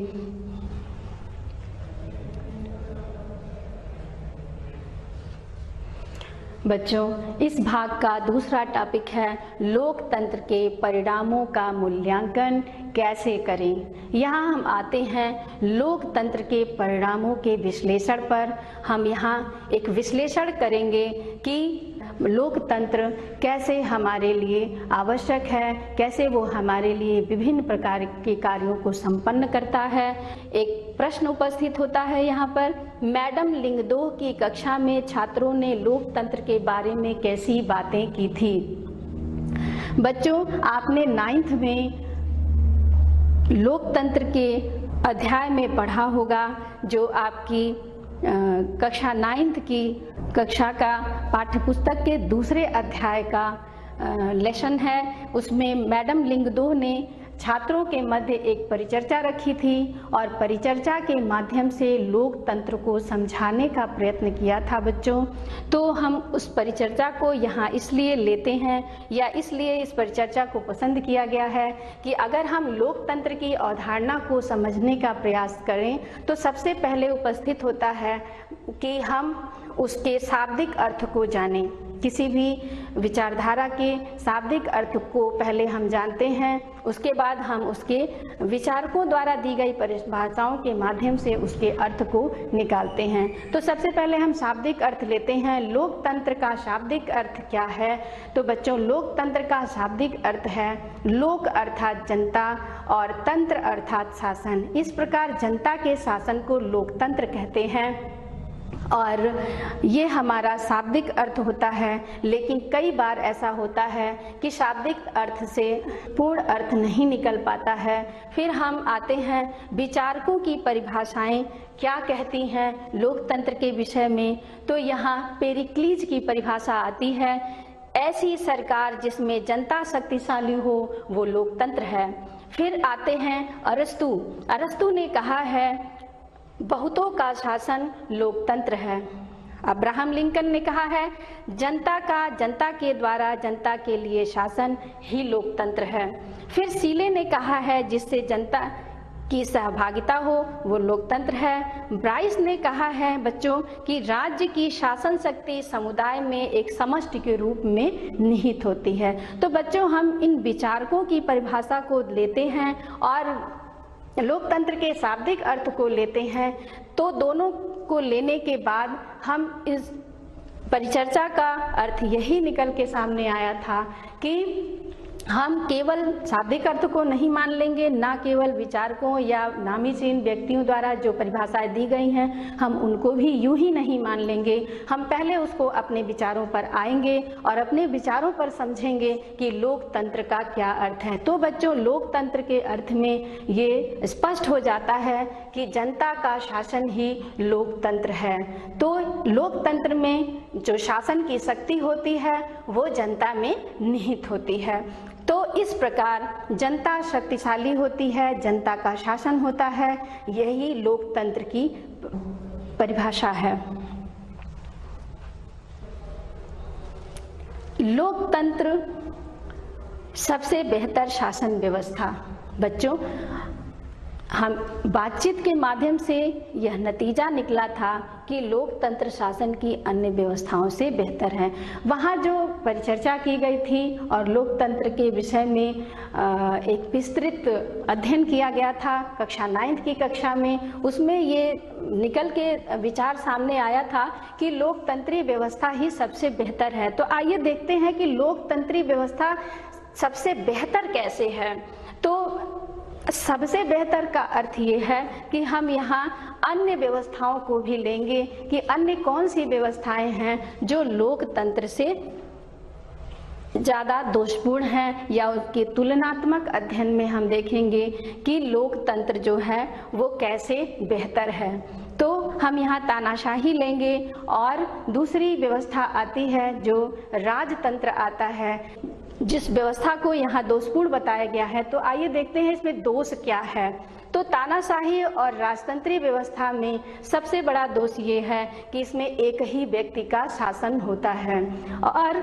बच्चों, इस भाग का दूसरा टॉपिक है लोकतंत्र के परिणामों का मूल्यांकन कैसे करें। यहाँ हम आते हैं लोकतंत्र के परिणामों के विश्लेषण पर। हम यहाँ एक विश्लेषण करेंगे कि लोकतंत्र कैसे हमारे लिए आवश्यक है, कैसे वो हमारे लिए विभिन्न प्रकार के कार्यों को संपन्न करता है। एक प्रश्न उपस्थित होता है यहाँ पर, मैडम लिंगदोह की कक्षा में छात्रों ने लोकतंत्र के बारे में कैसी बातें की थी। बच्चों, आपने 9th में लोकतंत्र के अध्याय में पढ़ा होगा, जो आपकी कक्षा 9th की कक्षा का पाठ्यपुस्तक के दूसरे अध्याय का लेसन है। उसमें मैडम लिंगदोह ने छात्रों के मध्य एक परिचर्चा रखी थी और परिचर्चा के माध्यम से लोकतंत्र को समझाने का प्रयत्न किया था। बच्चों, तो हम उस परिचर्चा को यहाँ इसलिए लेते हैं या इसलिए इस परिचर्चा को पसंद किया गया है कि अगर हम लोकतंत्र की अवधारणा को समझने का प्रयास करें तो सबसे पहले उपस्थित होता है कि हम उसके शाब्दिक अर्थ को जानें। किसी भी विचारधारा के शाब्दिक अर्थ को पहले हम जानते हैं, उसके बाद हम उसके विचारकों द्वारा दी गई परिभाषाओं के माध्यम से उसके अर्थ को निकालते हैं। तो सबसे पहले हम शाब्दिक अर्थ लेते हैं। लोकतंत्र का शाब्दिक अर्थ क्या है? तो बच्चों, लोकतंत्र का शाब्दिक अर्थ है लोक अर्थात जनता और तंत्र अर्थात शासन। इस प्रकार जनता के शासन को लोकतंत्र कहते हैं और ये हमारा शाब्दिक अर्थ होता है। लेकिन कई बार ऐसा होता है कि शाब्दिक अर्थ से पूर्ण अर्थ नहीं निकल पाता है। फिर हम आते हैं विचारकों की परिभाषाएं क्या कहती हैं लोकतंत्र के विषय में। तो यहाँ पेरिक्लीज की परिभाषा आती है, ऐसी सरकार जिसमें जनता शक्तिशाली हो वो लोकतंत्र है। फिर आते हैं अरस्तु। अरस्तु ने कहा है बहुतों का शासन लोकतंत्र है। अब्राहम लिंकन ने कहा है जनता का जनता के द्वारा जनता के लिए शासन ही लोकतंत्र है। फिर सीले ने कहा है जिससे जनता की सहभागिता हो वो लोकतंत्र है। ब्राइस ने कहा है बच्चों कि राज्य की शासन शक्ति समुदाय में एक समष्टि के रूप में निहित होती है। तो बच्चों, हम इन विचारकों की परिभाषा को लेते हैं और लोकतंत्र के शाब्दिक अर्थ को लेते हैं। तो दोनों को लेने के बाद हम इस परिचर्चा का अर्थ यही निकल के सामने आया था कि हम केवल शाब्दिक अर्थ को नहीं मान लेंगे, ना केवल विचारकों या नामी चीन व्यक्तियों द्वारा जो परिभाषाएं दी गई हैं हम उनको भी यूं ही नहीं मान लेंगे। हम पहले उसको अपने विचारों पर आएंगे और अपने विचारों पर समझेंगे कि लोकतंत्र का क्या अर्थ है। तो बच्चों, लोकतंत्र के अर्थ में ये स्पष्ट हो जाता है कि जनता का शासन ही लोकतंत्र है। तो लोकतंत्र में जो शासन की शक्ति होती है वो जनता में निहित होती है। तो इस प्रकार जनता शक्तिशाली होती है, जनता का शासन होता है, यही लोकतंत्र की परिभाषा है। लोकतंत्र सबसे बेहतर शासन व्यवस्था। बच्चों, हम बातचीत के माध्यम से यह नतीजा निकला था कि लोकतंत्र शासन की अन्य व्यवस्थाओं से बेहतर है। वहाँ जो परिचर्चा की गई थी और लोकतंत्र के विषय में एक विस्तृत अध्ययन किया गया था कक्षा 9th की कक्षा में, उसमें ये निकल के विचार सामने आया था कि लोकतंत्रीय व्यवस्था ही सबसे बेहतर है। तो आइए देखते हैं कि लोकतंत्रीय व्यवस्था सबसे बेहतर कैसे है। तो सबसे बेहतर का अर्थ ये है कि हम यहाँ अन्य व्यवस्थाओं को भी लेंगे कि अन्य कौन सी व्यवस्थाएं हैं जो लोकतंत्र से ज़्यादा दोषपूर्ण हैं, या उसके तुलनात्मक अध्ययन में हम देखेंगे कि लोकतंत्र जो है वो कैसे बेहतर है। तो हम यहाँ तानाशाही लेंगे और दूसरी व्यवस्था आती है जो राजतंत्र आता है, जिस व्यवस्था को यहाँ दोषपूर्ण बताया गया है। तो आइए देखते हैं इसमें दोष क्या है। तो तानाशाही और राजतंत्रीय व्यवस्था में सबसे बड़ा दोष ये है कि इसमें एक ही व्यक्ति का शासन होता है और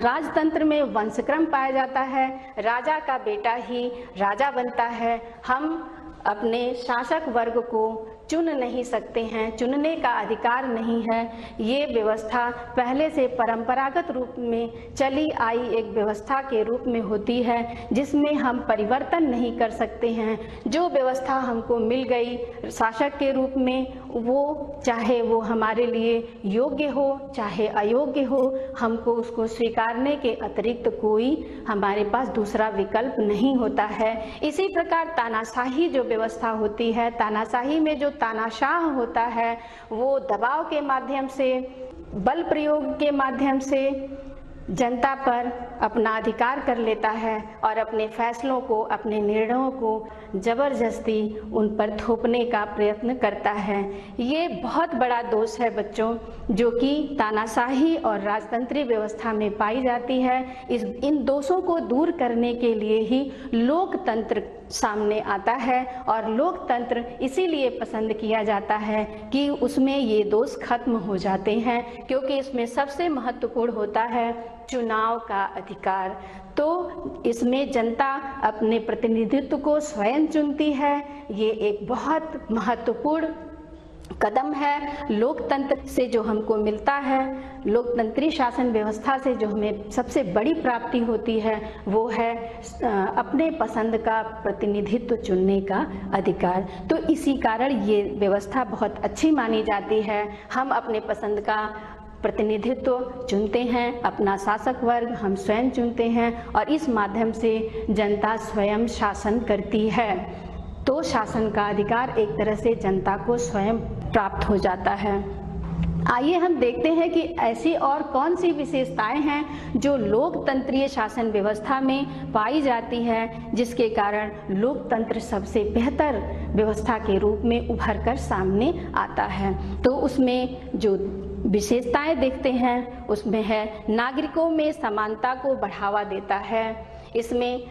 राजतंत्र में वंशक्रम पाया जाता है, राजा का बेटा ही राजा बनता है। हम अपने शासक वर्ग को चुन नहीं सकते हैं, चुनने का अधिकार नहीं है। ये व्यवस्था पहले से परंपरागत रूप में चली आई एक व्यवस्था के रूप में होती है, जिसमें हम परिवर्तन नहीं कर सकते हैं। जो व्यवस्था हमको मिल गई शासक के रूप में, वो चाहे वो हमारे लिए योग्य हो चाहे अयोग्य हो, हमको उसको स्वीकारने के अतिरिक्त कोई हमारे पास दूसरा विकल्प नहीं होता है। इसी प्रकार तानाशाही जो व्यवस्था होती है, तानाशाही में जो तानाशाह होता है वो दबाव के माध्यम से, बल प्रयोग के माध्यम से जनता पर अपना अधिकार कर लेता है और अपने फैसलों को, अपने निर्णयों को जबरदस्ती उन पर थोपने का प्रयत्न करता है। ये बहुत बड़ा दोष है बच्चों, जो कि तानाशाही और राजतंत्री व्यवस्था में पाई जाती है। इन दोषों को दूर करने के लिए ही लोकतंत्र सामने आता है और लोकतंत्र इसीलिए पसंद किया जाता है कि उसमें ये दोष खत्म हो जाते हैं, क्योंकि इसमें सबसे महत्वपूर्ण होता है चुनाव का अधिकार। तो इसमें जनता अपने प्रतिनिधित्व को स्वयं चुनती है। ये एक बहुत महत्वपूर्ण कदम है लोकतंत्र से जो हमको मिलता है। लोकतंत्री शासन व्यवस्था से जो हमें सबसे बड़ी प्राप्ति होती है वो है अपने पसंद का प्रतिनिधित्व चुनने का अधिकार। तो इसी कारण ये व्यवस्था बहुत अच्छी मानी जाती है। हम अपने पसंद का प्रतिनिधित्व चुनते हैं, अपना शासक वर्ग हम स्वयं चुनते हैं और इस माध्यम से जनता स्वयं शासन करती है। तो शासन का अधिकार एक तरह से जनता को स्वयं प्राप्त हो जाता है। आइए हम देखते हैं कि ऐसी और कौन सी विशेषताएं हैं जो लोकतंत्रीय शासन व्यवस्था में पाई जाती है, जिसके कारण लोकतंत्र सबसे बेहतर व्यवस्था के रूप में उभर कर सामने आता है। तो उसमें जो विशेषताएं देखते हैं उसमें है नागरिकों में समानता को बढ़ावा देता है। इसमें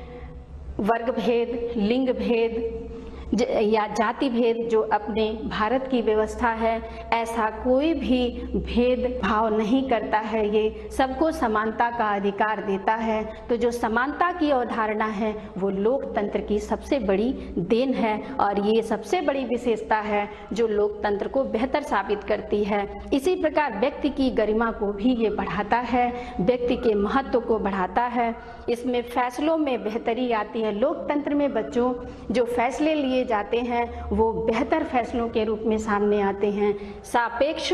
वर्ग भेद, लिंग भेद या जाति भेद जो अपने भारत की व्यवस्था है, ऐसा कोई भी भेदभाव नहीं करता है। ये सबको समानता का अधिकार देता है। तो जो समानता की अवधारणा है वो लोकतंत्र की सबसे बड़ी देन है और ये सबसे बड़ी विशेषता है जो लोकतंत्र को बेहतर साबित करती है। इसी प्रकार व्यक्ति की गरिमा को भी ये बढ़ाता है, व्यक्ति के महत्व को बढ़ाता है। इसमें फैसलों में बेहतरी आती है। लोकतंत्र में बच्चों जो फैसले लिए जाते हैं वो बेहतर फैसलों के रूप में सामने आते हैं, सापेक्ष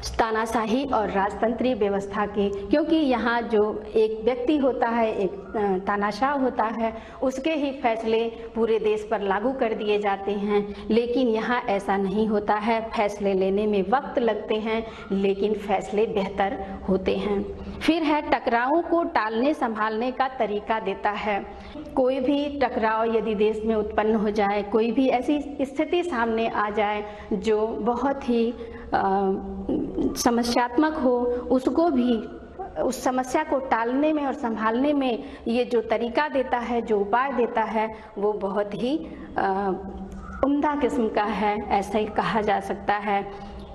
तानाशाही और राजतंत्री व्यवस्था के। क्योंकि यहाँ जो एक व्यक्ति होता है, एक तानाशाह होता है, उसके ही फैसले पूरे देश पर लागू कर दिए जाते हैं। लेकिन यहाँ ऐसा नहीं होता है। फैसले लेने में वक्त लगते हैं लेकिन फैसले बेहतर होते हैं। फिर है टकरावों को टालने संभालने का तरीका देता है। कोई भी टकराव यदि देश में उत्पन्न हो जाए, कोई भी ऐसी स्थिति सामने आ जाए जो बहुत ही समस्यात्मक हो, उसको भी उस समस्या को टालने में और संभालने में ये जो तरीका देता है, जो उपाय देता है, वो बहुत ही उम्दा किस्म का है, ऐसा ही कहा जा सकता है।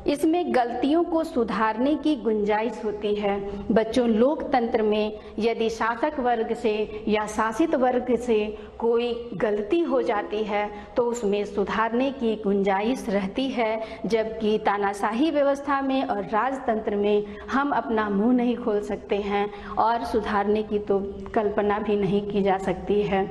इसमें गलतियों को सुधारने की गुंजाइश होती है। बच्चों लोकतंत्र में यदि शासक वर्ग से या शासित वर्ग से कोई गलती हो जाती है तो उसमें सुधारने की गुंजाइश रहती है, जबकि तानाशाही व्यवस्था में और राजतंत्र में हम अपना मुंह नहीं खोल सकते हैं और सुधारने की तो कल्पना भी नहीं की जा सकती है।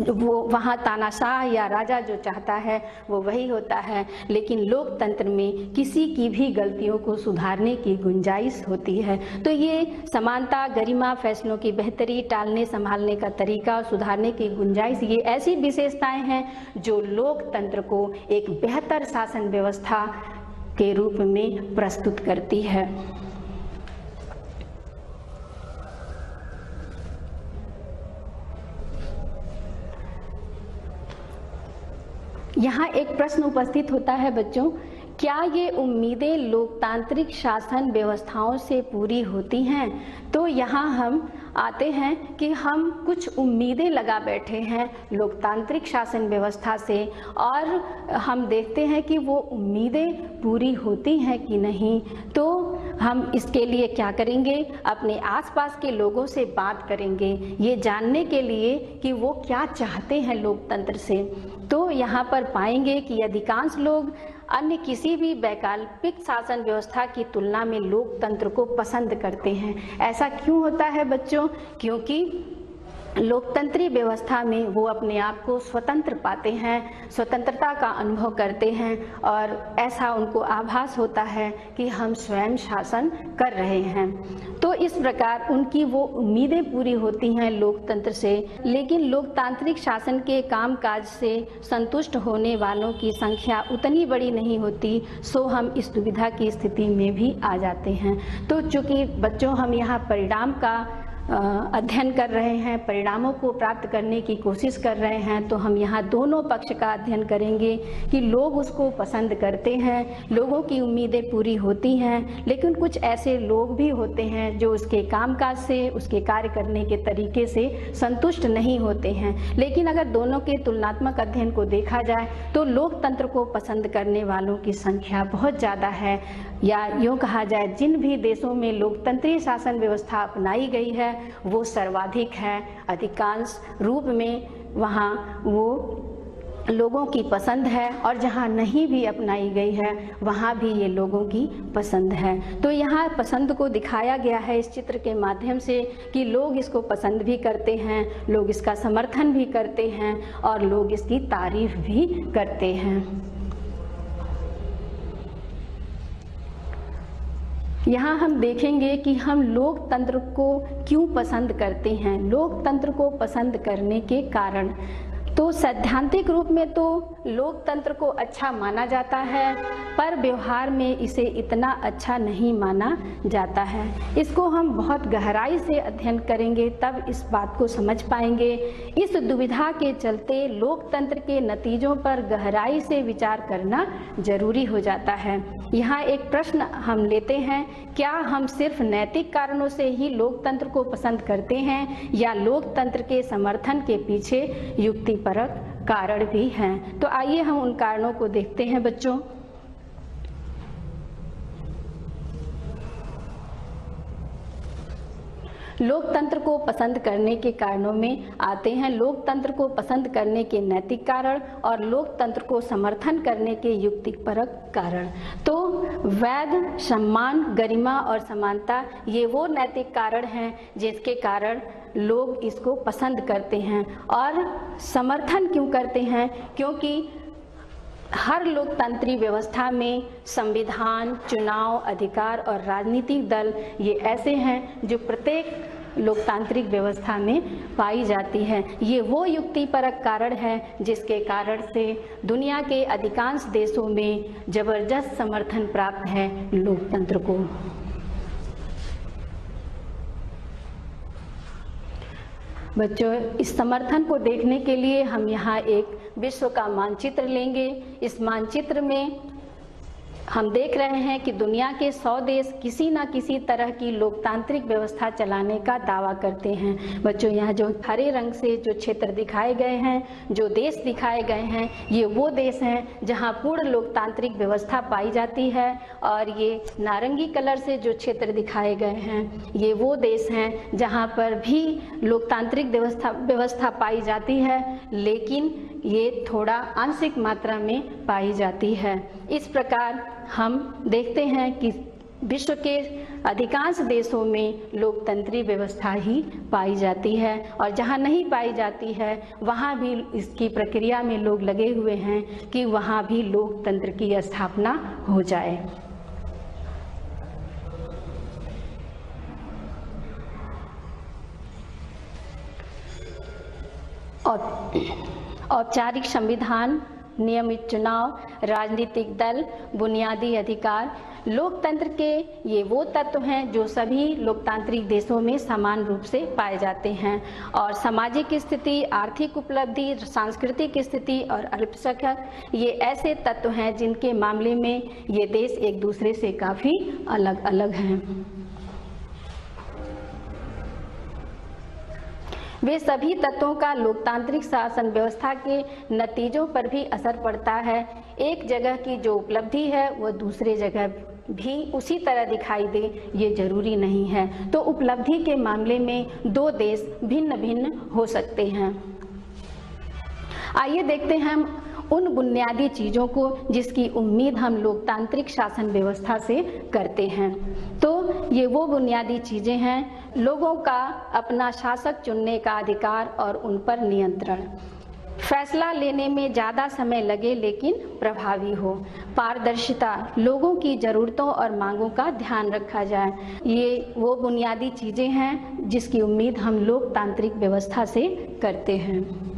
वो वहाँ तानाशाह या राजा जो चाहता है वो वही होता है, लेकिन लोकतंत्र में किसी की भी गलतियों को सुधारने की गुंजाइश होती है। तो ये समानता, गरिमा, फैसलों की बेहतरी, टालने संभालने का तरीका और सुधारने की गुंजाइश, ये ऐसी विशेषताएं हैं जो लोकतंत्र को एक बेहतर शासन व्यवस्था के रूप में प्रस्तुत करती है। यहाँ एक प्रश्न उपस्थित होता है बच्चों, क्या ये उम्मीदें लोकतांत्रिक शासन व्यवस्थाओं से पूरी होती हैं? तो यहाँ हम आते हैं कि हम कुछ उम्मीदें लगा बैठे हैं लोकतांत्रिक शासन व्यवस्था से और हम देखते हैं कि वो उम्मीदें पूरी होती हैं कि नहीं। तो हम इसके लिए क्या करेंगे, अपने आसपास के लोगों से बात करेंगे ये जानने के लिए कि वो क्या चाहते हैं लोकतंत्र से। तो यहाँ पर पाएंगे कि अधिकांश लोग अन्य किसी भी वैकल्पिक शासन व्यवस्था की तुलना में लोकतंत्र को पसंद करते हैं। ऐसा क्यों होता है बच्चों? क्योंकि लोकतंत्री व्यवस्था में वो अपने आप को स्वतंत्र पाते हैं, स्वतंत्रता का अनुभव करते हैं और ऐसा उनको आभास होता है कि हम स्वयं शासन कर रहे हैं। तो इस प्रकार उनकी वो उम्मीदें पूरी होती हैं लोकतंत्र से। लेकिन लोकतांत्रिक शासन के कामकाज से संतुष्ट होने वालों की संख्या उतनी बड़ी नहीं होती, सो हम इस दुविधा की स्थिति में भी आ जाते हैं। तो चूंकि बच्चों हम यहाँ परिणाम का अध्ययन कर रहे हैं, परिणामों को प्राप्त करने की कोशिश कर रहे हैं, तो हम यहाँ दोनों पक्ष का अध्ययन करेंगे कि लोग उसको पसंद करते हैं, लोगों की उम्मीदें पूरी होती हैं, लेकिन कुछ ऐसे लोग भी होते हैं जो उसके कामकाज से, उसके कार्य करने के तरीके से संतुष्ट नहीं होते हैं। लेकिन अगर दोनों के तुलनात्मक अध्ययन को देखा जाए तो लोकतंत्र को पसंद करने वालों की संख्या बहुत ज़्यादा है, या यूँ कहा जाए जिन भी देशों में लोकतंत्री शासन व्यवस्था अपनाई गई है वो सर्वाधिक है, अधिकांश रूप में वहाँ वो लोगों की पसंद है, और जहाँ नहीं भी अपनाई गई है वहाँ भी ये लोगों की पसंद है। तो यहाँ पसंद को दिखाया गया है इस चित्र के माध्यम से कि लोग इसको पसंद भी करते हैं, लोग इसका समर्थन भी करते हैं और लोग इसकी तारीफ भी करते हैं। यहाँ हम देखेंगे कि हम लोकतंत्र को क्यों पसंद करते हैं, लोकतंत्र को पसंद करने के कारण। तो सैद्धांतिक रूप में तो लोकतंत्र को अच्छा माना जाता है, पर व्यवहार में इसे इतना अच्छा नहीं माना जाता है। इसको हम बहुत गहराई से अध्ययन करेंगे तब इस बात को समझ पाएंगे। इस दुविधा के चलते लोकतंत्र के नतीजों पर गहराई से विचार करना जरूरी हो जाता है। यहाँ एक प्रश्न हम लेते हैं, क्या हम सिर्फ नैतिक कारणों से ही लोकतंत्र को पसंद करते हैं या लोकतंत्र के समर्थन के पीछे युक्तिपरक कारण भी हैं? तो आइए हम उन कारणों को देखते हैं बच्चों। लोकतंत्र को पसंद करने के कारणों में आते हैं लोकतंत्र को पसंद करने के नैतिक कारण और लोकतंत्र को समर्थन करने के युक्तिपरक कारण। तो वैध, सम्मान, गरिमा और समानता ये वो नैतिक कारण हैं जिसके कारण लोग इसको पसंद करते हैं। और समर्थन क्यों करते हैं? क्योंकि हर लोकतांत्रिक व्यवस्था में संविधान, चुनाव, अधिकार और राजनीतिक दल ये ऐसे हैं जो प्रत्येक लोकतांत्रिक व्यवस्था में पाई जाती है। ये वो युक्तिपरक कारण है जिसके कारण से दुनिया के अधिकांश देशों में जबरदस्त समर्थन प्राप्त है लोकतंत्र को। बच्चों, इस समर्थन को देखने के लिए हम यहाँ एक विश्व का मानचित्र लेंगे। इस मानचित्र में हम देख रहे हैं कि दुनिया के 100 देश किसी न किसी तरह की लोकतांत्रिक व्यवस्था चलाने का दावा करते हैं। बच्चों, यहाँ जो हरे रंग से जो क्षेत्र दिखाए गए हैं, जो देश दिखाए गए हैं, ये वो देश हैं जहाँ पूर्ण लोकतांत्रिक व्यवस्था पाई जाती है, और ये नारंगी कलर से जो क्षेत्र दिखाए गए हैं ये वो देश हैं जहाँ पर भी लोकतांत्रिक व्यवस्था पाई जाती है, लेकिन ये थोड़ा आंशिक मात्रा में पाई जाती है। इस प्रकार हम देखते हैं कि विश्व के अधिकांश देशों में लोकतंत्री व्यवस्था ही पाई जाती है, और जहाँ नहीं पाई जाती है वहाँ भी इसकी प्रक्रिया में लोग लगे हुए हैं कि वहाँ भी लोकतंत्र की स्थापना हो जाए। औपचारिक संविधान, नियमित चुनाव, राजनीतिक दल, बुनियादी अधिकार, लोकतंत्र के ये वो तत्व हैं जो सभी लोकतांत्रिक देशों में समान रूप से पाए जाते हैं। और सामाजिक स्थिति, आर्थिक उपलब्धि, सांस्कृतिक स्थिति और अल्पसंख्यक ये ऐसे तत्व हैं जिनके मामले में ये देश एक दूसरे से काफ़ी अलग अलग हैं। वे सभी तत्वों का लोकतांत्रिक शासन व्यवस्था के नतीजों पर भी असर पड़ता है। एक जगह की जो उपलब्धि है वो दूसरे जगह भी उसी तरह दिखाई दे ये जरूरी नहीं है। तो उपलब्धि के मामले में दो देश भिन्न भिन्न हो सकते हैं। आइए देखते हैं हम उन बुनियादी चीज़ों को जिसकी उम्मीद हम लोकतांत्रिक शासन व्यवस्था से करते हैं। तो ये वो बुनियादी चीज़ें हैं, लोगों का अपना शासक चुनने का अधिकार और उन पर नियंत्रण, फैसला लेने में ज़्यादा समय लगे लेकिन प्रभावी हो, पारदर्शिता, लोगों की ज़रूरतों और मांगों का ध्यान रखा जाए। ये वो बुनियादी चीज़ें हैं जिसकी उम्मीद हम लोकतांत्रिक व्यवस्था से करते हैं।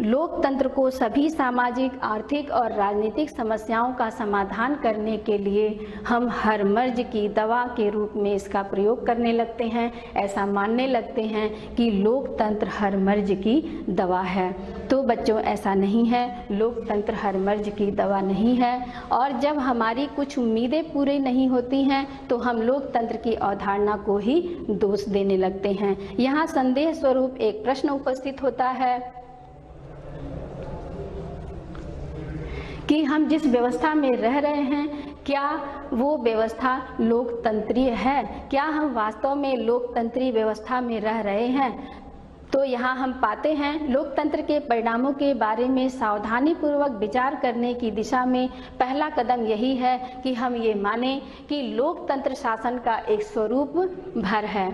लोकतंत्र को सभी सामाजिक, आर्थिक और राजनीतिक समस्याओं का समाधान करने के लिए हम हर मर्ज की दवा के रूप में इसका प्रयोग करने लगते हैं। ऐसा मानने लगते हैं कि लोकतंत्र हर मर्ज की दवा है। तो बच्चों, ऐसा नहीं है, लोकतंत्र हर मर्ज की दवा नहीं है। और जब हमारी कुछ उम्मीदें पूरी नहीं होती हैं तो हम लोकतंत्र की अवधारणा को ही दोष देने लगते हैं। यहाँ संदेह स्वरूप एक प्रश्न उपस्थित होता है कि हम जिस व्यवस्था में रह रहे हैं क्या वो व्यवस्था लोकतंत्रीय है? क्या हम वास्तव में लोकतंत्री व्यवस्था में रह रहे हैं? तो यहाँ हम पाते हैं लोकतंत्र के परिणामों के बारे में सावधानी पूर्वक विचार करने की दिशा में पहला कदम यही है कि हम ये माने कि लोकतंत्र शासन का एक स्वरूप भर है।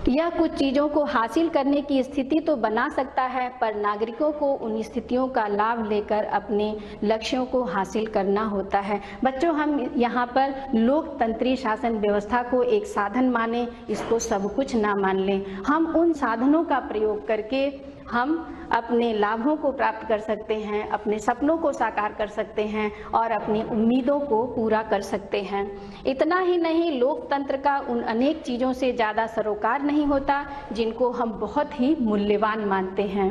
यह कुछ चीज़ों को हासिल करने की स्थिति तो बना सकता है, पर नागरिकों को उन स्थितियों का लाभ लेकर अपने लक्ष्यों को हासिल करना होता है। बच्चों, हम यहाँ पर लोकतंत्री शासन व्यवस्था को एक साधन माने, इसको सब कुछ ना मान लें। हम उन साधनों का प्रयोग करके हम अपने लाभों को प्राप्त कर सकते हैं, अपने सपनों को साकार कर सकते हैं और अपनी उम्मीदों को पूरा कर सकते हैं। इतना ही नहीं, लोकतंत्र का उन अनेक चीज़ों से ज़्यादा सरोकार नहीं होता जिनको हम बहुत ही मूल्यवान मानते हैं।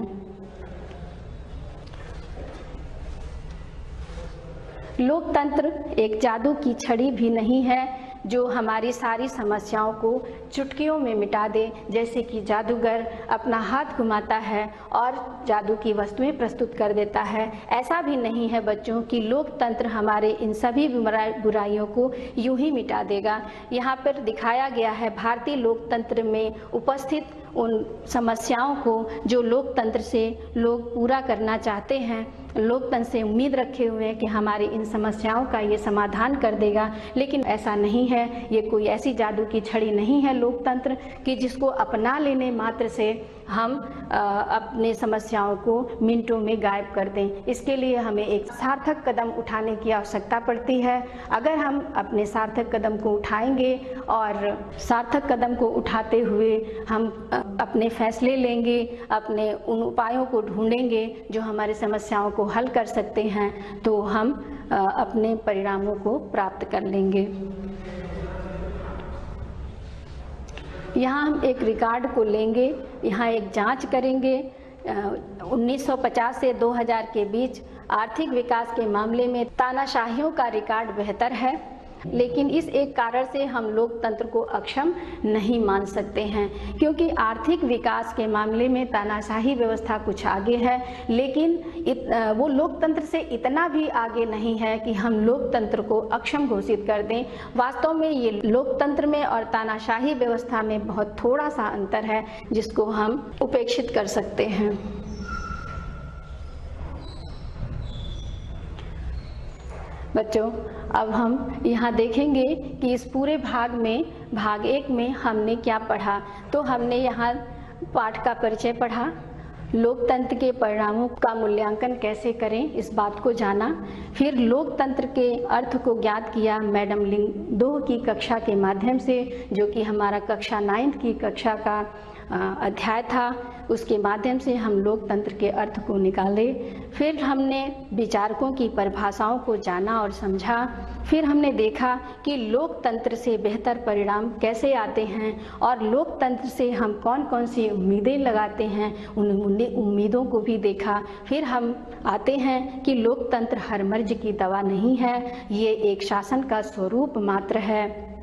लोकतंत्र एक जादू की छड़ी भी नहीं है जो हमारी सारी समस्याओं को चुटकियों में मिटा दे, जैसे कि जादूगर अपना हाथ घुमाता है और जादू की वस्तुएं प्रस्तुत कर देता है। ऐसा भी नहीं है बच्चों कि लोकतंत्र हमारे इन सभी बुराइयों को यूं ही मिटा देगा। यहाँ पर दिखाया गया है भारतीय लोकतंत्र में उपस्थित उन समस्याओं को जो लोकतंत्र से लोग पूरा करना चाहते हैं, लोकतंत्र से उम्मीद रखे हुए हैं कि हमारी इन समस्याओं का ये समाधान कर देगा, लेकिन ऐसा नहीं है। ये कोई ऐसी जादू की छड़ी नहीं है लोकतंत्र कि जिसको अपना लेने मात्र से हम अपने समस्याओं को मिनटों में गायब कर दें। इसके लिए हमें एक सार्थक कदम उठाने की आवश्यकता पड़ती है। अगर हम अपने सार्थक कदम को उठाएंगे और सार्थक कदम को उठाते हुए हम अपने फैसले लेंगे, अपने उन उपायों को ढूंढेंगे जो हमारी समस्याओं को हल कर सकते हैं, तो हम अपने परिणामों को प्राप्त कर लेंगे। यहाँ हम एक रिकॉर्ड को लेंगे, यहाँ एक जांच करेंगे। 1950 से 2000 के बीच आर्थिक विकास के मामले में तानाशाहियों का रिकॉर्ड बेहतर है, लेकिन इस एक कारण से हम लोकतंत्र को अक्षम नहीं मान सकते हैं, क्योंकि आर्थिक विकास के मामले में तानाशाही व्यवस्था कुछ आगे है, लेकिन वो लोकतंत्र से इतना भी आगे नहीं है कि हम लोकतंत्र को अक्षम घोषित कर दें। वास्तव में ये लोकतंत्र में और तानाशाही व्यवस्था में बहुत थोड़ा सा अंतर है जिसको हम उपेक्षित कर सकते हैं। बच्चों, अब हम यहाँ देखेंगे कि इस पूरे भाग में, भाग 1 में हमने क्या पढ़ा। तो हमने यहाँ पाठ का परिचय पढ़ा, लोकतंत्र के परिणामों का मूल्यांकन कैसे करें इस बात को जाना, फिर लोकतंत्र के अर्थ को ज्ञात किया मैडम लिंगदोह की कक्षा के माध्यम से, जो कि हमारा कक्षा 9th की कक्षा का अध्याय था। उसके माध्यम से हम लोकतंत्र के अर्थ को निकाले। फिर हमने विचारकों की परिभाषाओं को जाना और समझा। फिर हमने देखा कि लोकतंत्र से बेहतर परिणाम कैसे आते हैं और लोकतंत्र से हम कौन कौन सी उम्मीदें लगाते हैं, उन उम्मीदों को भी देखा। फिर हम आते हैं कि लोकतंत्र हर मर्ज की दवा नहीं है, ये एक शासन का स्वरूप मात्र है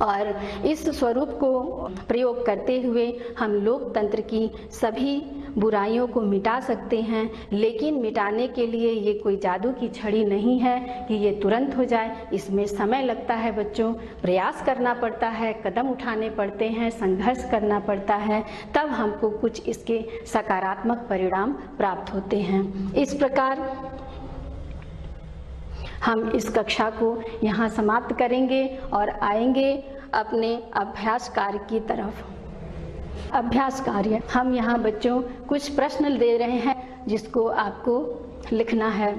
और इस स्वरूप को प्रयोग करते हुए हम लोकतंत्र की सभी बुराइयों को मिटा सकते हैं, लेकिन मिटाने के लिए ये कोई जादू की छड़ी नहीं है कि ये तुरंत हो जाए। इसमें समय लगता है बच्चों, प्रयास करना पड़ता है, कदम उठाने पड़ते हैं, संघर्ष करना पड़ता है, तब हमको कुछ इसके सकारात्मक परिणाम प्राप्त होते हैं। इस प्रकार हम इस कक्षा को यहाँ समाप्त करेंगे और आएंगे अपने अभ्यास कार्य की तरफ। अभ्यास कार्य हम यहाँ बच्चों कुछ प्रश्न दे रहे हैं जिसको आपको लिखना है।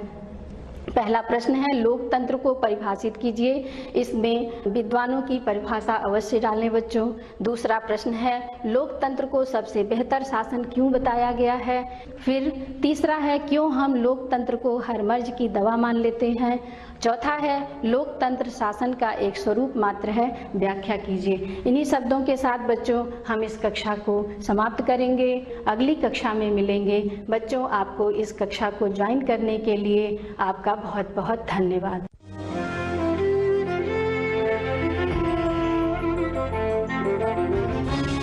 पहला प्रश्न है, लोकतंत्र को परिभाषित कीजिए। इसमें विद्वानों की परिभाषा अवश्य डालें बच्चों। दूसरा प्रश्न है, लोकतंत्र को सबसे बेहतर शासन क्यों बताया गया है। फिर तीसरा है, क्यों हम लोकतंत्र को हर मर्ज की दवा मान लेते हैं। चौथा है, लोकतंत्र शासन का एक स्वरूप मात्र है, व्याख्या कीजिए। इन्हीं शब्दों के साथ बच्चों हम इस कक्षा को समाप्त करेंगे। अगली कक्षा में मिलेंगे। बच्चों, आपको इस कक्षा को ज्वाइन करने के लिए आपका बहुत बहुत धन्यवाद।